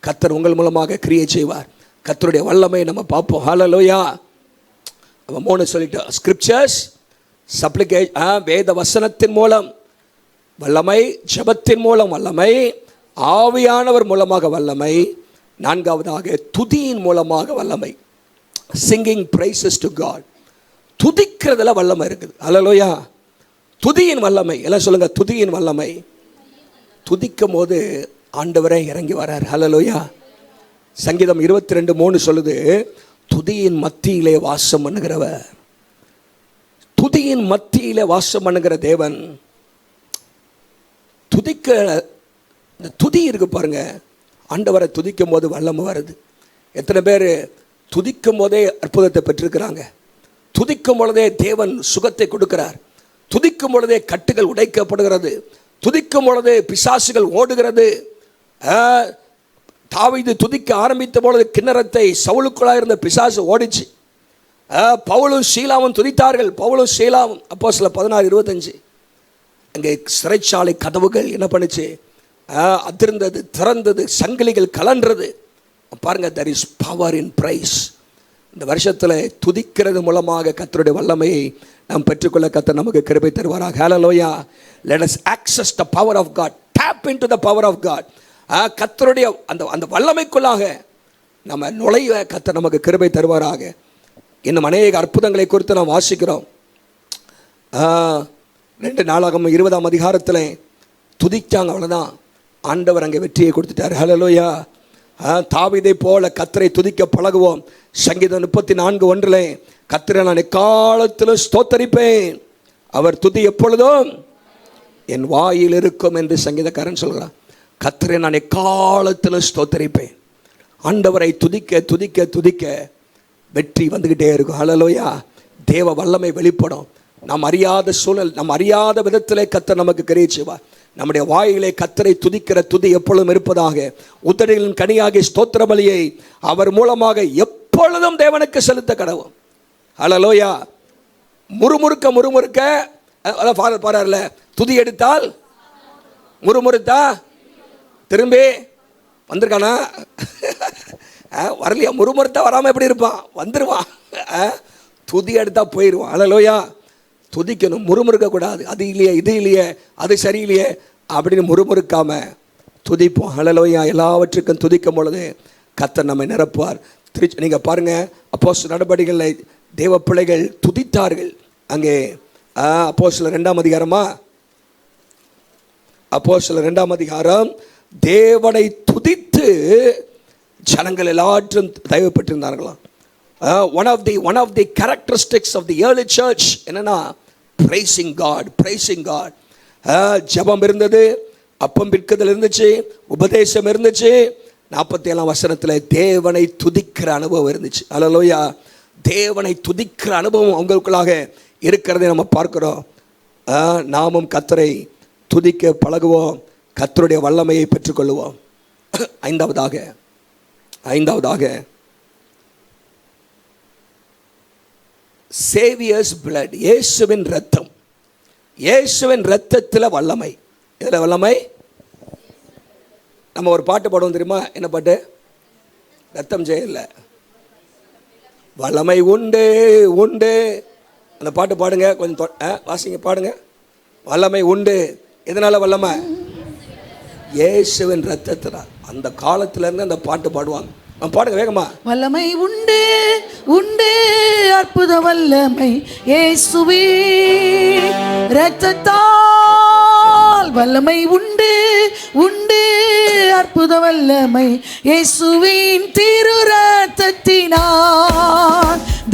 கர்த்தர் உங்கள் மூலமாக கிரியேட் செய்வார். கர்த்தருடைய வல்லமை நம்ம பார்ப்போம், ஹல்லேலூயா. அவன் 3 சொல்லிட்டோம். ஸ்கிரிப்சர்ஸ், வேத வசனத்தின் மூலம் வல்லமை, ஜெபத்தின் மூலம் வல்லமை, ஆவியானவர் மூலமாக வல்லமை, 4வதாக துதியின் மூலமாக வல்லமை. Singing praises to God. துதிக்கிறதுல வல்லமை இருக்குது, ஹல்லேலூயா. துதியின் வல்லமை, எல்லாம் சொல்லுங்க, துதியின் வல்லமை. துதிக்கும் போது ஆண்டவரே இறங்கி வரார், ஹல்லேலூயா. சங்கீதம் 22:3 சொல்லுது, துதியின் மத்தியிலே வாசம் பண்ணுகிறவர். துதியின் மத்தியிலே வாசம் பண்ணுகிற தேவன். துதிக்க, இந்த துதி இருக்கு பாருங்க, ஆண்டவரை துதிக்கும் போது வல்லமை வருது. எத்தனை பேர் துதிக்கும் போதே அற்புதத்தை பெற்றிருக்கிறாங்க? துதிக்கும் பொழுதே தேவன் சுகத்தை கொடுக்கிறார். துதிக்கும் பொழுதே கட்டுகள் உடைக்கப்படுகிறது. துதிக்கும் பொழுதே பிசாசுகள் ஓடுகிறது. தாவீது துதிக்க ஆரம்பித்த பொழுது கிண்ணறத்தை சவுலுக்குள்ளாக இருந்த பிசாசு ஓடிச்சு. பவுலும் சீலாவும் துதித்தார்கள். பவுலும் சீலாவும், அப்போஸ்தலர் 16:25. அங்கே சிறைச்சாலை கதவுகள் என்ன பண்ணுச்சு? அதிர்ந்தது, திறந்தது, சங்கிலிகள் கலன்றது. பாருங்க, there is power in praise. இந்த வருஷத்தில் துதிக்கிறது மூலமாக கர்த்தருடைய வல்லமையை நாம் பெற்றுக்கொள்ள கர்த்தர் நமக்கு கிருபை தருவாராக. ஹல்லேலூயா. Let us access the power of God. Tap into the power of God. கர்த்தருடைய அந்த வல்லமைக்குள்ளாக நம்ம நுழைய கர்த்தர் நமக்கு கிருபை தருவாராக. இன்னும் அநேக அற்புதங்களை குறித்து நாம் வாசிக்கிறோம். 2 நாளாகமம் 20ஆம் அதிகாரத்தில் துதிச்சாங்க, அவ்வளோதான். ஆண்டவர் அங்கே வெற்றியை கொடுத்துட்டார், ஹல்லேலூயா. தாவீதை போல கர்த்தரை துதிக்க பழகுவோம். சங்கீதம் 34:1 கர்த்தரை நான் எக்காலத்திலும் ஸ்தோத்தரிப்பேன், அவர் துதி எப்பொழுதும் என் வாயில் இருக்கும் என்று சங்கீதக்காரன் சொல்கிறான். கர்த்தரை நான் எக்காலத்திலும் ஸ்தோத்தரிப்பேன். ஆண்டவரை துதிக்க துதிக்க துதிக்க வெற்றி வந்துக்கிட்டே இருக்கும், ஹல்லேலூயா. தேவ வல்லமை வெளிப்படும். நாம் அறியாத சூழல், நாம் அறியாத விதத்திலே கர்த்தர் நமக்கு கிரியை செய்வார். நம்முடைய வாயிலே கர்த்தரை துதிக்கிற துதி எப்பொழுதும் இருப்பதாக. உதடுகளின் கனியாகிய ஸ்தோத்திர பலியை அவர் மூலமாக எப்பொழுதும் தேவனுக்கு செலுத்த கடவும், ஹல்லேலூயா. முறுமுறுக்க முறுமுறுக்க, அதான் ஃபாதர் பாரார்ல, துதி எடுத்தால் முறுமுறுத்தா திரும்பி வந்திருக்கானா? வரலையா? முறுமுறுத்தா வராமல் எப்படி இருப்பான்? வந்துடுவான். துதி எடுத்தா போயிடுவான், ஹல்லேலூயா. துதிக்கணும், முறுமுறுக்க கூடாது. அது இல்லையே, இது இல்லையே, அது சரியில்லையே அப்படின்னு முறுமுறுக்காம துதிப்போம், ஹல்லேலூயா. எல்லாவற்றுக்கும் துதிக்கும் பொழுது கர்த்தர் நம்மை நிரப்புவார். நீங்கள் பாருங்கள், அப்போஸ்தலர் நடபடிகளில் தேவ பிள்ளைகள் துதித்தார்கள். அங்கே அப்போஸ்தலர் 2ஆம் அதிகாரமா, அப்போஸ்தலர் 2ஆம் அதிகாரம், தேவனை துதித்து ஜனங்கள் எல்லாற்றும் தயவு பெற்றிருந்தார்களாம். One of the characteristics of the early church என்னன்னா praising God, praising God. ஜெபம் இருந்தது, அப்பம் பிற்குதல் இருந்துச்சு, உபதேசம் இருந்துச்சு. 47ஆம் வசனத்தில் தேவனை துதிக்கிற அனுபவம் இருந்துச்சு, ஹல்லேலூயா. தேவனை துதிக்கிற அனுபவம் அவங்களுக்குள்ளாக இருக்கிறதை நம்ம பார்க்கிறோம். நாமும் கர்த்தரை துதிக்க பழகுவோம், கர்த்தருடைய வல்லமையை பெற்றுக்கொள்வோம். ஐந்தாவதாக சேவியர்ஸ் பிளட், இயேசுவின் ரத்தம். இயேசுவின் ரத்தத்தில் வல்லமை. இதில் வல்லமை. நம்ம ஒரு பாட்டு பாடுவோம் தெரியுமா? என்ன பாட்டு? ரத்தம் ஜெயில்ல வல்லமை உண்டு உண்டு. அந்த பாட்டு பாடுங்க, கொஞ்சம் வாசிங்க, பாடுங்க. வல்லமை உண்டு. எதனால வல்லமை? இயேசுவின் ரத்தத்தினால். அந்த காலத்துல இருந்து அந்த பாட்டு பாடுவாங்க. பாடுங்க வேகமா. வல்லமை உண்டு உண்டு அற்புத வல்லமை இயேசுவின் இரத்தத்தால். வல்லமை உண்டு உண்டு அற்புத வல்லமை இயேசுவின் திரு இரத்தத்தினால்.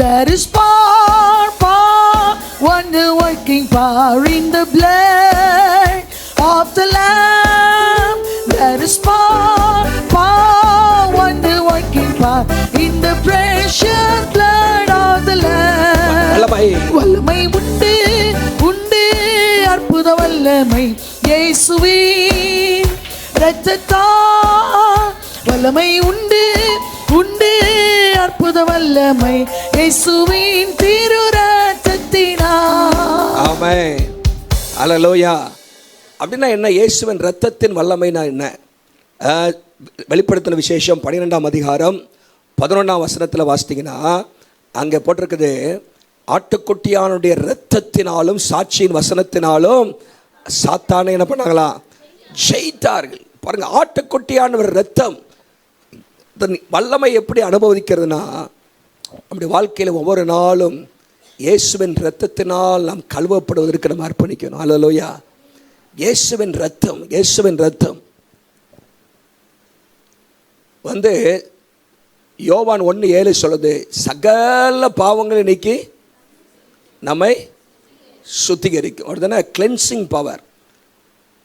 There is power, wonder working power in the blood of the Lamb. There is power, wonder working power in the precious blood of the Lamb. வல்லமை உண்டு உண்டு அற்புத வல்லமை இயேசுவின் இரத்தத்தால். வல்லமை உண்டு உண்டு அற்புத வல்லமை இயேசுவின் திரு இரத்தத்தினால். ஆமென். ஹல்லேலூயா. அப்படின்னா என்ன? இயேசுவின் இரத்தத்தின் வல்லமைனா என்ன? வெளிப்படுத்தின விசேஷம் 12ஆம் அதிகாரம் 11ஆம் வசனத்தில் வாசித்தீங்கன்னா அங்கே போட்டிருக்குது, ஆட்டுக்குட்டியானுடைய இரத்தத்தினாலும் சாட்சியின் வசனத்தினாலும் சாத்தானை என்ன பண்ணாங்களா? ஜெயித்தார்கள். பாருங்க, ஆட்டுக்குட்டியான ஒரு இரத்தம் வல்லமை எப்படி அனுபவிக்கிறதுனா, நம்முடைய வாழ்க்கையில் ஒவ்வொரு நாளும் இயேசுவின் இரத்தத்தினால் நாம் கழுவப்படுவதற்கு நம்ம அர்ப்பணிக்கணும். ஹல்லேலூயா. இயேசுவின் இரத்தம், இயேசுவின் இரத்தம் வந்து யோவான் 1:7 சொல்லுது, சகல பாவங்களை நீக்கி நம்மை சுத்திகரிக்கும். அப்படிதானே? Cleansing power.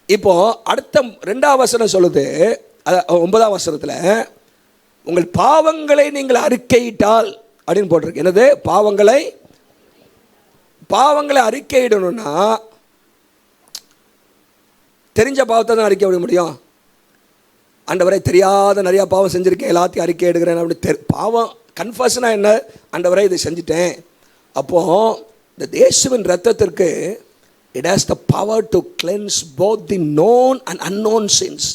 இப்போ அடுத்த 2ஆம் வசனம் சொல்லுது, 9ஆம் வசனத்தில், உங்கள் பாவங்களை நீங்கள் அறிக்கையிட்டால் அப்படின்னு போட்டிருக்கு. என்னது? பாவங்களை அறிக்கையிடணும்னா தெரிஞ்ச பாவத்தை தான் அறிக்கை விட முடியும். ஆண்டவரை தெரியாத நிறையா பாவம் செஞ்சுருக்கேன், எல்லாத்தையும் அறிக்கை எடுக்கிறேன் அப்படி பாவம் கன்ஃபஷனாக என்ன? ஆண்டவரை இதை செஞ்சுட்டேன். அப்போது இந்த இயேசுவின் இரத்தத்திற்கு it has the power to cleanse both the known and unknown sins.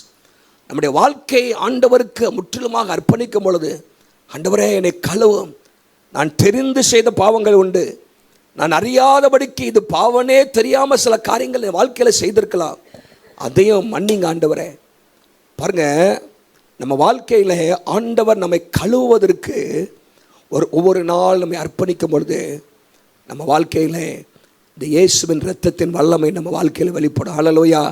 நம்முடைய வாழ்க்கை ஆண்டவருக்கு முற்றிலுமாக அர்ப்பணிக்கும் பொழுது, ஆண்டவரே என்னை கழுவும், நான் தெரிந்து செய்த பாவங்கள் உண்டு, நான் அறியாதபடிக்கு இது பாவனே தெரியாமல் சில காரியங்கள் என் வாழ்க்கையில் செய்திருக்கலாம், அதையும் மன்னிங்க ஆண்டவரே. பாருங்க, நம்ம வாழ்க்கையில் ஆண்டவர் நம்மை கழுவுவதற்கு ஒவ்வொரு நாள் நம்மை அர்ப்பணிக்கும் பொழுது நம்ம வாழ்க்கையில் இந்த இயேசுவின் இரத்தத்தின் வல்லமை நம்ம வாழ்க்கையில் வெளிப்படும். ஹல்லேலூயா.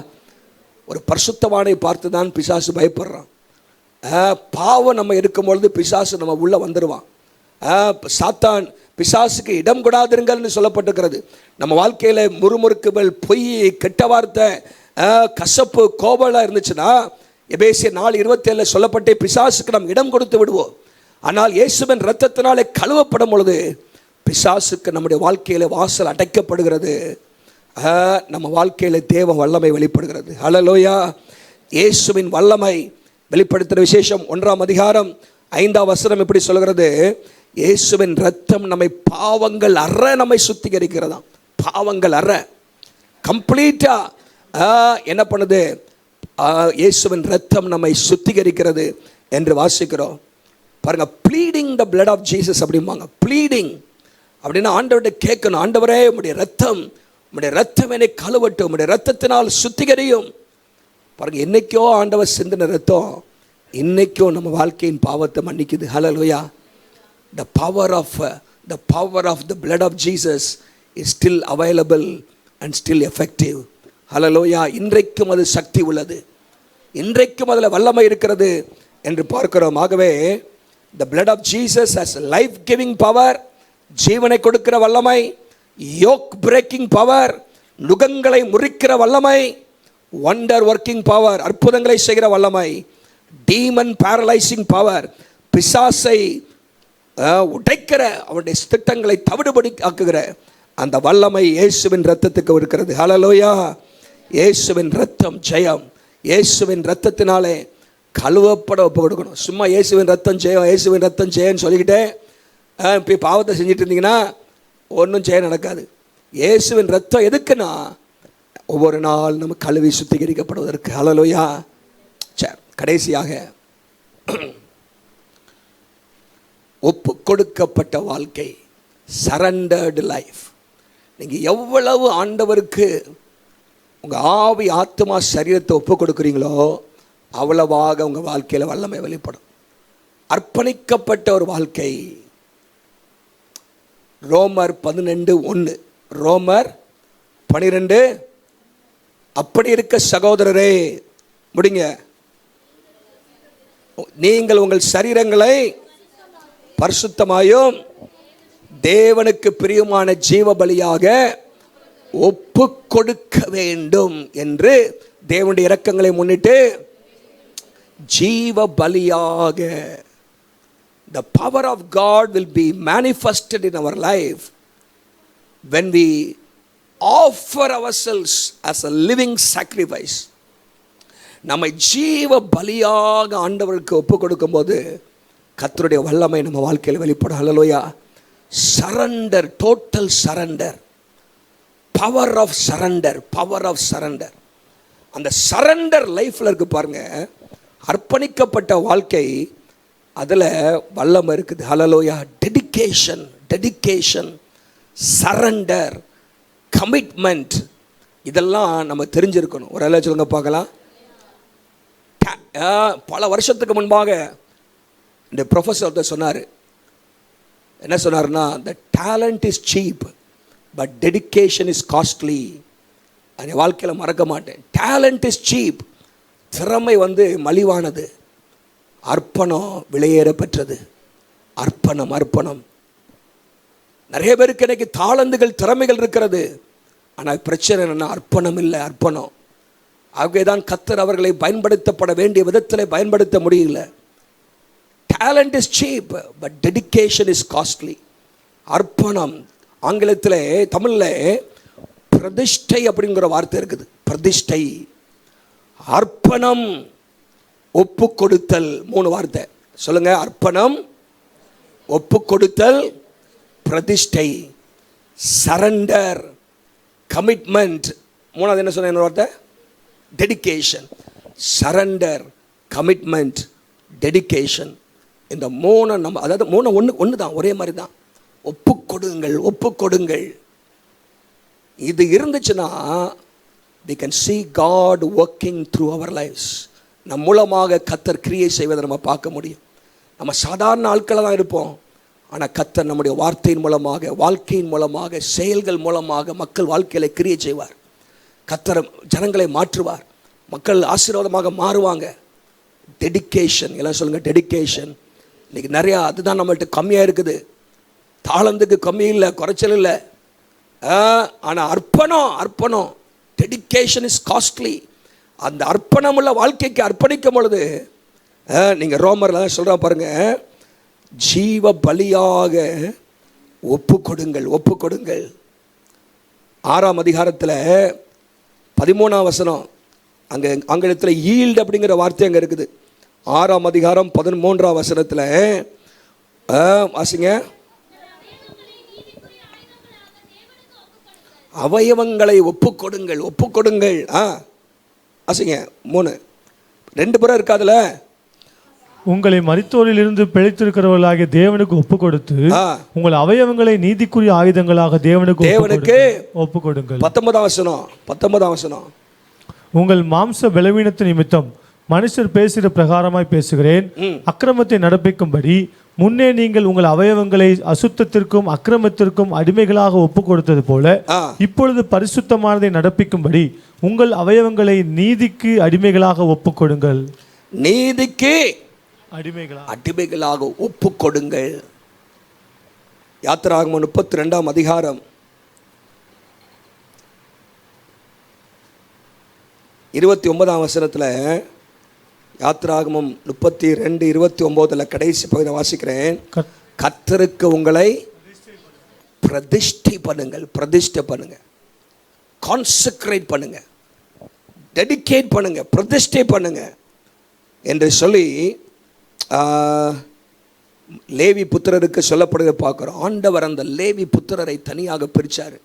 ஒரு பரிசுத்தவானை பார்த்து தான் பிசாசு பயப்படுறான். பாவம் நம்ம எடுக்கும்பொழுது பிசாசு நம்ம உள்ளே வந்துடுவான். சாத்தான் பிசாசுக்கு இடம் கொடாதிருங்கள்னு சொல்லப்பட்டிருக்கிறது. நம்ம வாழ்க்கையில் முறுமுறுக்குகள், பொய், கெட்ட வார்த்தை, கசப்பு, கோபலாம் இருந்துச்சுன்னா எபேசியர் 4:27 சொல்லப்பட்டே பிசாசுக்கு நாம் இடம் கொடுத்து விடுவோம். ஆனால் இயேசுவின் இரத்தத்தினாலே கழுவப்படும் பொழுது பிசாசுக்கு நம்முடைய வாழ்க்கையில் வாசல் அடைக்கப்படுகிறது. நம்ம வாழ்க்கையில் தேவ வல்லமை வெளிப்படுகிறது. ஹல்லேலூயா. இயேசுவின் வல்லமை வெளிப்படுத்துகிற விசேஷம் 1ஆம் அதிகாரம் 5ஆம் வசனம் எப்படி சொல்கிறது? இயேசுவின் இரத்தம் நம்மை பாவங்கள் அற நம்மை சுத்திகரிக்கிறதா. பாவங்கள் அற கம்ப்ளீட்டாக என்ன பண்ணுது? இயேசுவின் இரத்தம் நம்மை சுத்திகரிக்கிறது என்று வாசிக்கிறோம். பாருங்க, bleeding the blood of Jesus அப்படிம்பாங்க. ப்ளீடிங் அப்படின்னா ஆண்டவர்கிட்ட கேட்கணும், ஆண்டவரே உம்முடைய இரத்தம், உம்முடைய இரத்தம் என்னை கழுவட்டும், உம்முடைய இரத்தத்தினால் சுத்திகரியும். பாருங்க, என்னைக்கோ ஆண்டவர் சிந்தின இரத்தம் இன்னைக்கும் நம்ம வாழ்க்கையின் பாவத்தை மன்னிக்குது. ஹல்லேலூயா. The power of the blood of Jesus is still available and still effective. ஹல்லேலூயா. இன்றைக்கும் அது சக்தி உள்ளது, இன்றைக்கும் அதில் வல்லமை இருக்கிறது என்று பார்க்கிறோம். ஆகவே the blood of Jesus has life giving power, ஜீவனை கொடுக்கிற வல்லமை, யோக் பிரேக்கிங் பவர், நுகங்களை முறிக்கிற வல்லமை, வண்டர் ஒர்க்கிங் பவர், அற்புதங்களை செய்கிற வல்லமை, டீமன் பேரலைசிங் பவர், பிசாசை உடைக்கிற அவருடைய திட்டங்களை தவிடுபடி ஆக்குகிற அந்த வல்லமை இயேசுவின் இரத்தத்துக்கு இருக்கிறது. ஹல்லேலூயா. இயேசுவின் இரத்தம் ஜெயம். இயேசுவின் இரத்தத்தினாலே கழுவப்பட ஒப்பு கொடுக்கணும். சும்மா இயேசுவின் ரத்தம் ஜெயம், இயேசுவின் ரத்தம் ஜெயன்னு சொல்லிக்கிட்டே இப்போ பாவத்தை செஞ்சுட்டு இருந்தீங்கன்னா ஒன்றும் ஜெயம் நடக்காது. இயேசுவின் ரத்தம் எதுக்குன்னா ஒவ்வொரு நாள் நம்ம கழுவி சுத்திகரிக்கப்படுவதற்கு. ஹல்லேலூயா. சரி, கடைசியாக ஒப்பு கொடுக்கப்பட்ட வாழ்க்கை, சரண்டர்டு லைஃப். நீங்கள் எவ்வளவு ஆண்டவருக்கு உங்கள் ஆவி ஆத்மா சரீரத்தை ஒப்பு கொடுக்குறீங்களோ அவ்வளவாக உங்கள் வாழ்க்கையில் வல்லமை வெளிப்படும். அர்ப்பணிக்கப்பட்ட ஒரு வாழ்க்கை. ரோமர் 12:1, ரோமர் 12. அப்படி இருக்க சகோதரரே, முடிங்க, நீங்கள் உங்கள் சரீரங்களை பரிசுத்தமாயும் தேவனுக்கு பிரியமான ஜீவ பலியாக ஒப்பு கொடுக்க வேண்டும் என்று தேவனுடைய இரக்கங்களை முன்னிட்டு ஜீவ பலியாக. The power of God will be manifested in our life when we offer ourselves as a living sacrifice. நம்மை ஜீவ பலியாக ஆண்டவருக்கு ஒப்பு கொடுக்கும்போது கர்த்தருடைய வல்லமை நம்ம வாழ்க்கையில் வெளிப்படும். Hallelujah. Surrender, total surrender, power of surrender, power of surrender. அந்த சரண்டர் லைஃப்பில் இருக்கு பாருங்க, அர்ப்பணிக்கப்பட்ட வாழ்க்கை, அதில் வல்லமை இருக்குது. Hallelujah. Dedication, dedication, surrender, commitment, இதெல்லாம் நம்ம தெரிஞ்சிருக்கணும். ஒரு எல்லாம் சொல்லுங்க பார்க்கலாம். பல வருஷத்துக்கு முன்பாக இந்த ப்ரொஃபஸர் சொன்னார். என்ன சொன்னார்னா, the talent is cheap but dedication is costly. அந்த வாழ்க்கையில் மறக்க மாட்டேன். டேலண்ட் இஸ் சீப், திறமை மலிவானது, அர்ப்பணம் விலையேற பெற்றது. அர்ப்பணம், அர்ப்பணம். நிறைய பேருக்கு இன்னைக்கு தாளந்துகள், திறமைகள் இருக்கிறது, ஆனால் பிரச்சனை என்னன்னா அர்ப்பணம் இல்லை, அர்ப்பணம். ஆகவே தான் கர்த்தர் அவர்களை பயன்படுத்தப்பட வேண்டிய விதத்தில் பயன்படுத்த முடியல. Talent is cheap but dedication is costly. அர்ப்பணம், ஆங்கிலத்தில், தமிழில் பிரதிஷ்டை அப்படிங்கிற வார்த்தை இருக்குது. பிரதிஷ்டை, அர்ப்பணம், ஒப்பு கொடுத்தல். 3 வார்த்தை சொல்லுங்க. அர்ப்பணம், ஒப்பு கொடுத்தல், பிரதிஷ்டை, சரண்டர், கமிட்மெண்ட். 3வது என்ன சொன்ன வார்த்தை? டெடிகேஷன். Surrender, commitment, dedication. இந்த 3 நம்ம, அதாவது 3 ஒன்று தான், ஒரே மாதிரி தான். ஒப்பு கொடுங்கள், ஒப்பு கொடுங்கள். இது இருந்துச்சுன்னா we can see God working through our lives. நம் மூலமாக கர்த்தர் கிரியை செய்வதை நம்ம பார்க்க முடியும். நம்ம சாதாரண ஆட்களாக தான் இருப்போம், ஆனால் கர்த்தர் நம்முடைய வார்த்தையின் மூலமாக, வாழ்க்கையின் மூலமாக, செயல்கள் மூலமாக மக்கள் வாழ்க்கையில் கிரியை செய்வார். கர்த்தர் ஜனங்களை மாற்றுவார், மக்கள் ஆசீர்வாதமாக மாறுவாங்க. டெடிகேஷன், எல்லாம் சொல்லுங்கள் டெடிகேஷன். இன்றைக்கி நிறையா அதுதான் நம்மள்கிட்ட கம்மியாக இருக்குது. தாளந்துக்கு கம்மி இல்லை, குறைச்சல் இல்லை, ஆனால் அர்ப்பணம், அர்ப்பணம், டெடிகேஷன் இஸ் காஸ்ட்லி. அந்த அர்ப்பணமுள்ள வாழ்க்கைக்கு அர்ப்பணிக்கும் பொழுது நீங்கள் ரோமரில் சொல்கிற பாருங்க, ஜீவ பலியாக ஒப்பு கொடுங்கள், ஒப்பு கொடுங்கள். 6ஆம் அதிகாரத்தில் 13ஆம் வசனம், அங்கே ஆங்கிலத்தில் ஈல்டு அப்படிங்கிற வார்த்தை அங்கே இருக்குது. 6ஆம் அதிகாரம் 13ஆம் வசனத்தில் வாசிங்க. அவயவங்களை ஒப்பு கொடுங்கள், ஒப்பு கொடுங்கள். வாசிங்க 3, 2 புறம் இருக்காதுல. உங்களை மரித்தோரிலிருந்து பிழைத்திருக்கிறவர்களாகிய தேவனுக்கு ஒப்பு கொடுத்து உங்கள் அவயவங்களை நீதிக்குரிய ஆயுதங்களாக தேவனுக்கு ஒப்பு கொடுங்கள். 19ஆம் வசனம். உங்கள் மாம்ச பலவீனத்து நிமித்தம் மனுஷர் பேசுகிற பிரகாரமாய் பேசுகிறேன். அக்கிரமத்தை நடப்பிக்கும்படி முன்னே நீங்கள் உங்கள் அவயவங்களை அசுத்தத்திற்கும் அக்கிரமத்திற்கும் அடிமைகளாக ஒப்பு கொடுத்தது போல இப்பொழுது பரிசுத்தமானதை நடப்பிக்கும்படி உங்கள் அவயவங்களை நீதிக்கு அடிமைகளாக ஒப்பு கொடுங்கள். நீதிக்கு அடிமைகளாக ஒப்பு கொடுங்கள். யாத்திராகமம் 32ஆம் அதிகாரம் 29ஆம் வசனத்தில், யாத்திராகமம் 32:29 கடைசி பகுதியை வாசிக்கிறேன். கர்த்தருக்கு உங்களை பிரதிஷ்டை பண்ணுங்கள், பிரதிஷ்டை பண்ணுங்க, கான்செக்ரேட் பண்ணுங்க, டெடிகேட் பண்ணுங்க, பிரதிஷ்டை பண்ணுங்க என்று சொல்லி லேவி புத்திரருக்கு சொல்லப்படுவதை பார்க்குறோம். ஆண்டவர் அந்த லேவி புத்திரரை தனியாக பிரித்தார்.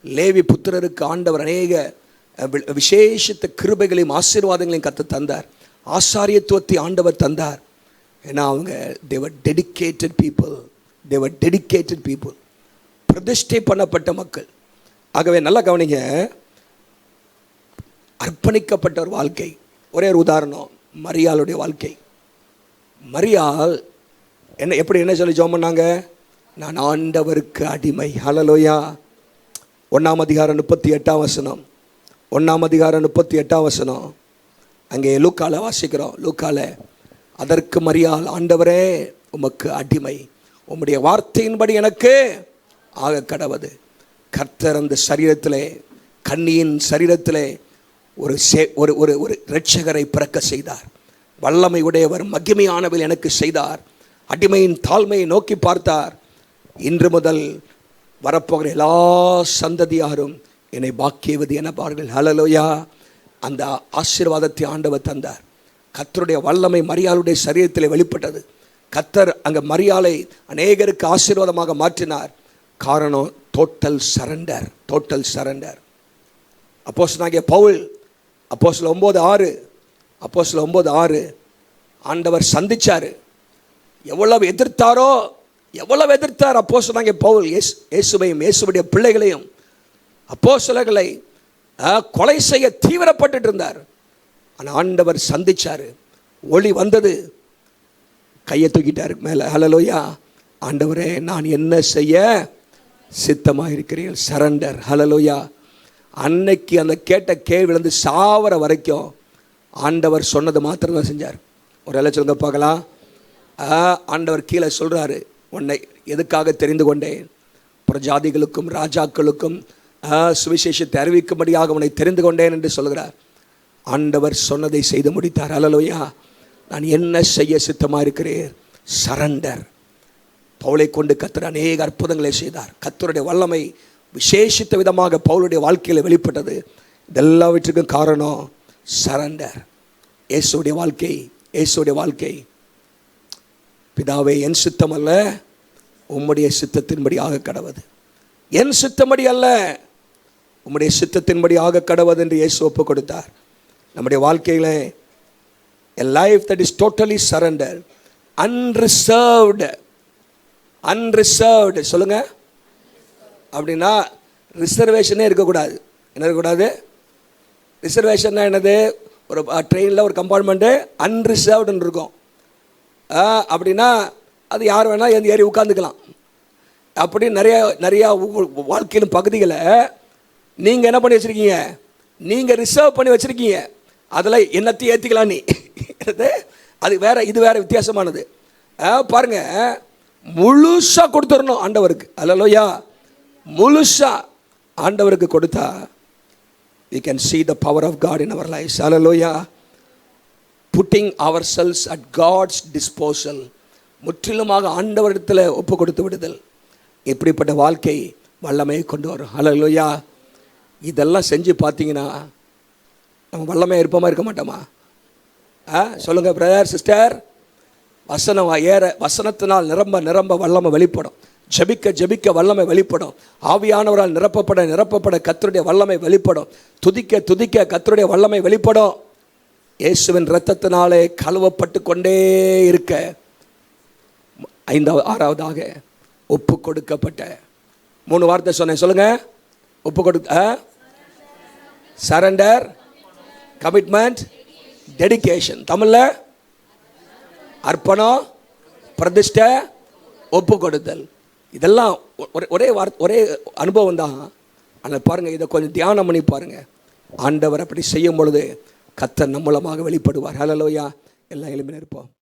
லேவி புத்திரருக்கு ஆண்டவர் அநேக விசேஷித்த கிருபைகளையும் ஆசீர்வாதங்களையும் கற்று தந்தார். ஆசாரியத்துவத்தை ஆண்டவர் தந்தார். ஏன்னா அவங்க தேவர் டெடிகேட்டட் பீப்புள், தேவர் டெடிகேட்டட் பீப்புள், பிரதிஷ்டை பண்ணப்பட்ட மக்கள். ஆகவே நல்லா கவனிங்க, அர்ப்பணிக்கப்பட்ட ஒரு வாழ்க்கை. ஒரே ஒரு உதாரணம், மரியாளுடைய வாழ்க்கை. மரியாள் என்ன சொல்லி ஜெபம் பண்ணாங்க? நான் ஆண்டவருக்கு அடிமை. ஹல்லேலூயா. 1 அதிகாரம் 38 வசனம். 1 அதிகாரம் 38 வசனம். அங்கே லூக்கால வாசிக்கிறோம். லூக்கால, அதற்கு மரியாள், ஆண்டவரே உமக்கு அடிமை, உம்முடைய வார்த்தையின்படி எனக்கு ஆக கடவது. கர்த்தர் அந்த சரீரத்திலே, கன்னியின் சரீரத்திலே ஒரு ஒரு இரட்சகரை பிறக்க செய்தார். வல்லமை உடையவர், மகிமையானவர் எனக்கு செய்தார். அடிமையின் தாழ்மையை நோக்கி பார்த்தார். இன்று முதல் வரப்போகிற எல்லா சந்ததியாரும் என்னை பாக்கியவதி எனப்பார்கள். ஹல்லேலூயா. அந்த ஆசீர்வாதத்தை ஆண்டவர் தந்தார். கர்த்தருடைய வல்லமை மரியாளுடைய சரீரத்தில் வெளிப்பட்டது. கர்த்தர் அங்கே மரியாளை அநேகருக்கு ஆசீர்வாதமாக மாற்றினார். காரணம் டோட்டல் சரண்டர். Total surrender. அப்போஸ்தலனாகிய பவுல் அப்போஸ்தலர் 9:6 அப்போஸ்தலர் 9:6 ஆண்டவர் சந்திச்சார். எவ்வளவு எதிர்த்தார் அப்போஸ்தலனாகிய பவுல் இயேசுவையும் இயேசுவுடைய பிள்ளைகளையும் அப்போஸ்தலர்களை கொலை செய்ய தீவிரப்பட்டு இருந்தார். ஆனால் ஆண்டவர் சந்திச்சார். ஒளி வந்தது, கையை தூக்கிட்டார் மேலே. ஹல்லேலூயா. ஆண்டவரே, நான் என்ன செய்ய சித்தமாக இருக்கிறேன். சரண்டர். ஹல்லேலூயா. அன்னைக்கு அந்த கேட்ட கேள்வியிலிருந்து சாவர வரைக்கும் ஆண்டவர் சொன்னது மாத்திரம் தான் செஞ்சார். ஒரு எல்லாம் சொல்லுங்க பார்க்கலாம். ஆண்டவர் கீழே சொல்கிறாரு, உன்னை எதுக்காக தெரிந்து கொண்டேன்? பிரஜாதிகளுக்கும் ராஜாக்களுக்கும் சுவிசேஷத்தை அறிவிக்கும்படியாக உன்னை தெரிந்து கொண்டேன் என்று சொல்கிறார். ஆண்டவர் சொன்னதை செய்து முடித்தார். ஹல்லேலூயா. நான் என்ன செய்ய சித்தமாக இருக்கிறேன்? சரண்டர். பவுலை கொண்டு கர்த்தர் அநேக அற்புதங்களை செய்தார். கர்த்தருடைய வல்லமை விசேஷித்த விதமாக பவுலுடைய வாழ்க்கையில் வெளிப்பட்டது. இதெல்லாவற்றுக்கும் காரணம் சரண்டர். இயேசுடைய வாழ்க்கை. இயேசுடைய வாழ்க்கை. பிதாவே, என் சித்தம் அல்ல, உம்முடைய சித்தத்தின்படி ஆக கடவது. என் சித்தப்படி அல்ல, உம்முடைய சித்தத்தின்படி ஆக கடவது என்று இயேசு ஒப்பு கொடுத்தார். நம்முடைய வாழ்க்கையில் a life that is totally surrendered, unreserved சொல்லுங்க. அப்படின்னா ரிசர்வேஷனே இருக்கக்கூடாது. என்ன இருக்கக்கூடாது? ரிசர்வேஷன்னா என்னது? ஒரு ட்ரெயினில் ஒரு கம்பார்ட்மெண்ட்டு அன்ரிசர்வ்டுன்னு இருக்கும். அப்படின்னா அது யார் வேணால் ஏறி உட்காந்துக்கலாம். அப்படி நிறையா வாழ்க்கையிலும் பகுதிகளை நீங்கள் என்ன பண்ணி வச்சுருக்கீங்க? நீங்கள் ரிசர்வ் பண்ணி வச்சுருக்கீங்க. அதில் என்னத்தையும் ஏற்றிக்கலாம் நீ. அது வேறு, இது வேறு வித்தியாசமானது. பாருங்கள், முழுசாக கொடுத்துடணும் ஆண்டவருக்கு. ஹல்லேலூயா. முழுசாக ஆண்டவருக்கு கொடுத்தா we can see the power of God in our lives. Hallelujah. Putting ourselves at God's disposal. முற்றிலுமாக ஆண்டவரிடத்தில் ஒப்பு கொடுத்து விடுதல். இப்படிப்பட்ட வாழ்க்கை வல்லமையை கொண்டு வரும். ஹல்லேலூயா. இதெல்லாம் செஞ்சு பார்த்தீங்கன்னா நம்ம வல்லமையாக இருப்போமா, இருக்க மாட்டோமா? சொல்லுங்கள் பிரதர், சிஸ்டர். வசனத்தினால் நிரம்ப வல்லமை வெளிப்படும். ஜெபிக்க வல்லமை வெளிப்படும். ஆவியானவரால் நிரப்பப்பட கர்த்தருடைய வல்லமை வெளிப்படும். துதிக்க கர்த்தருடைய வல்லமை வெளிப்படும். இயேசுவின் இரத்தத்தினாலே கழுவப்பட்டு கொண்டே இருக்க 6வதாக ஒப்பு கொடுக்கப்பட்ட 3 வார்த்தை சொன்னேன். சொல்லுங்க. ஒப்பு கொடுக்க, சரண்டர், கமிட்மெண்ட், டெடிகேஷன். தமிழில் அர்ப்பணம், பிரதிஷ்டை, ஒப்பு கொடுத்தல். இதெல்லாம் ஒரே அனுபவம் தான். ஆனால் பாருங்கள், இதை கொஞ்சம் தியானம் பண்ணி பாருங்கள். ஆண்டவர் அப்படி செய்யும் பொழுது கர்த்தர் நம்ம மூலமாக வெளிப்படுவார். ஹல்லேலூயா. எல்லாம் எழுப்பி இருப்போம்.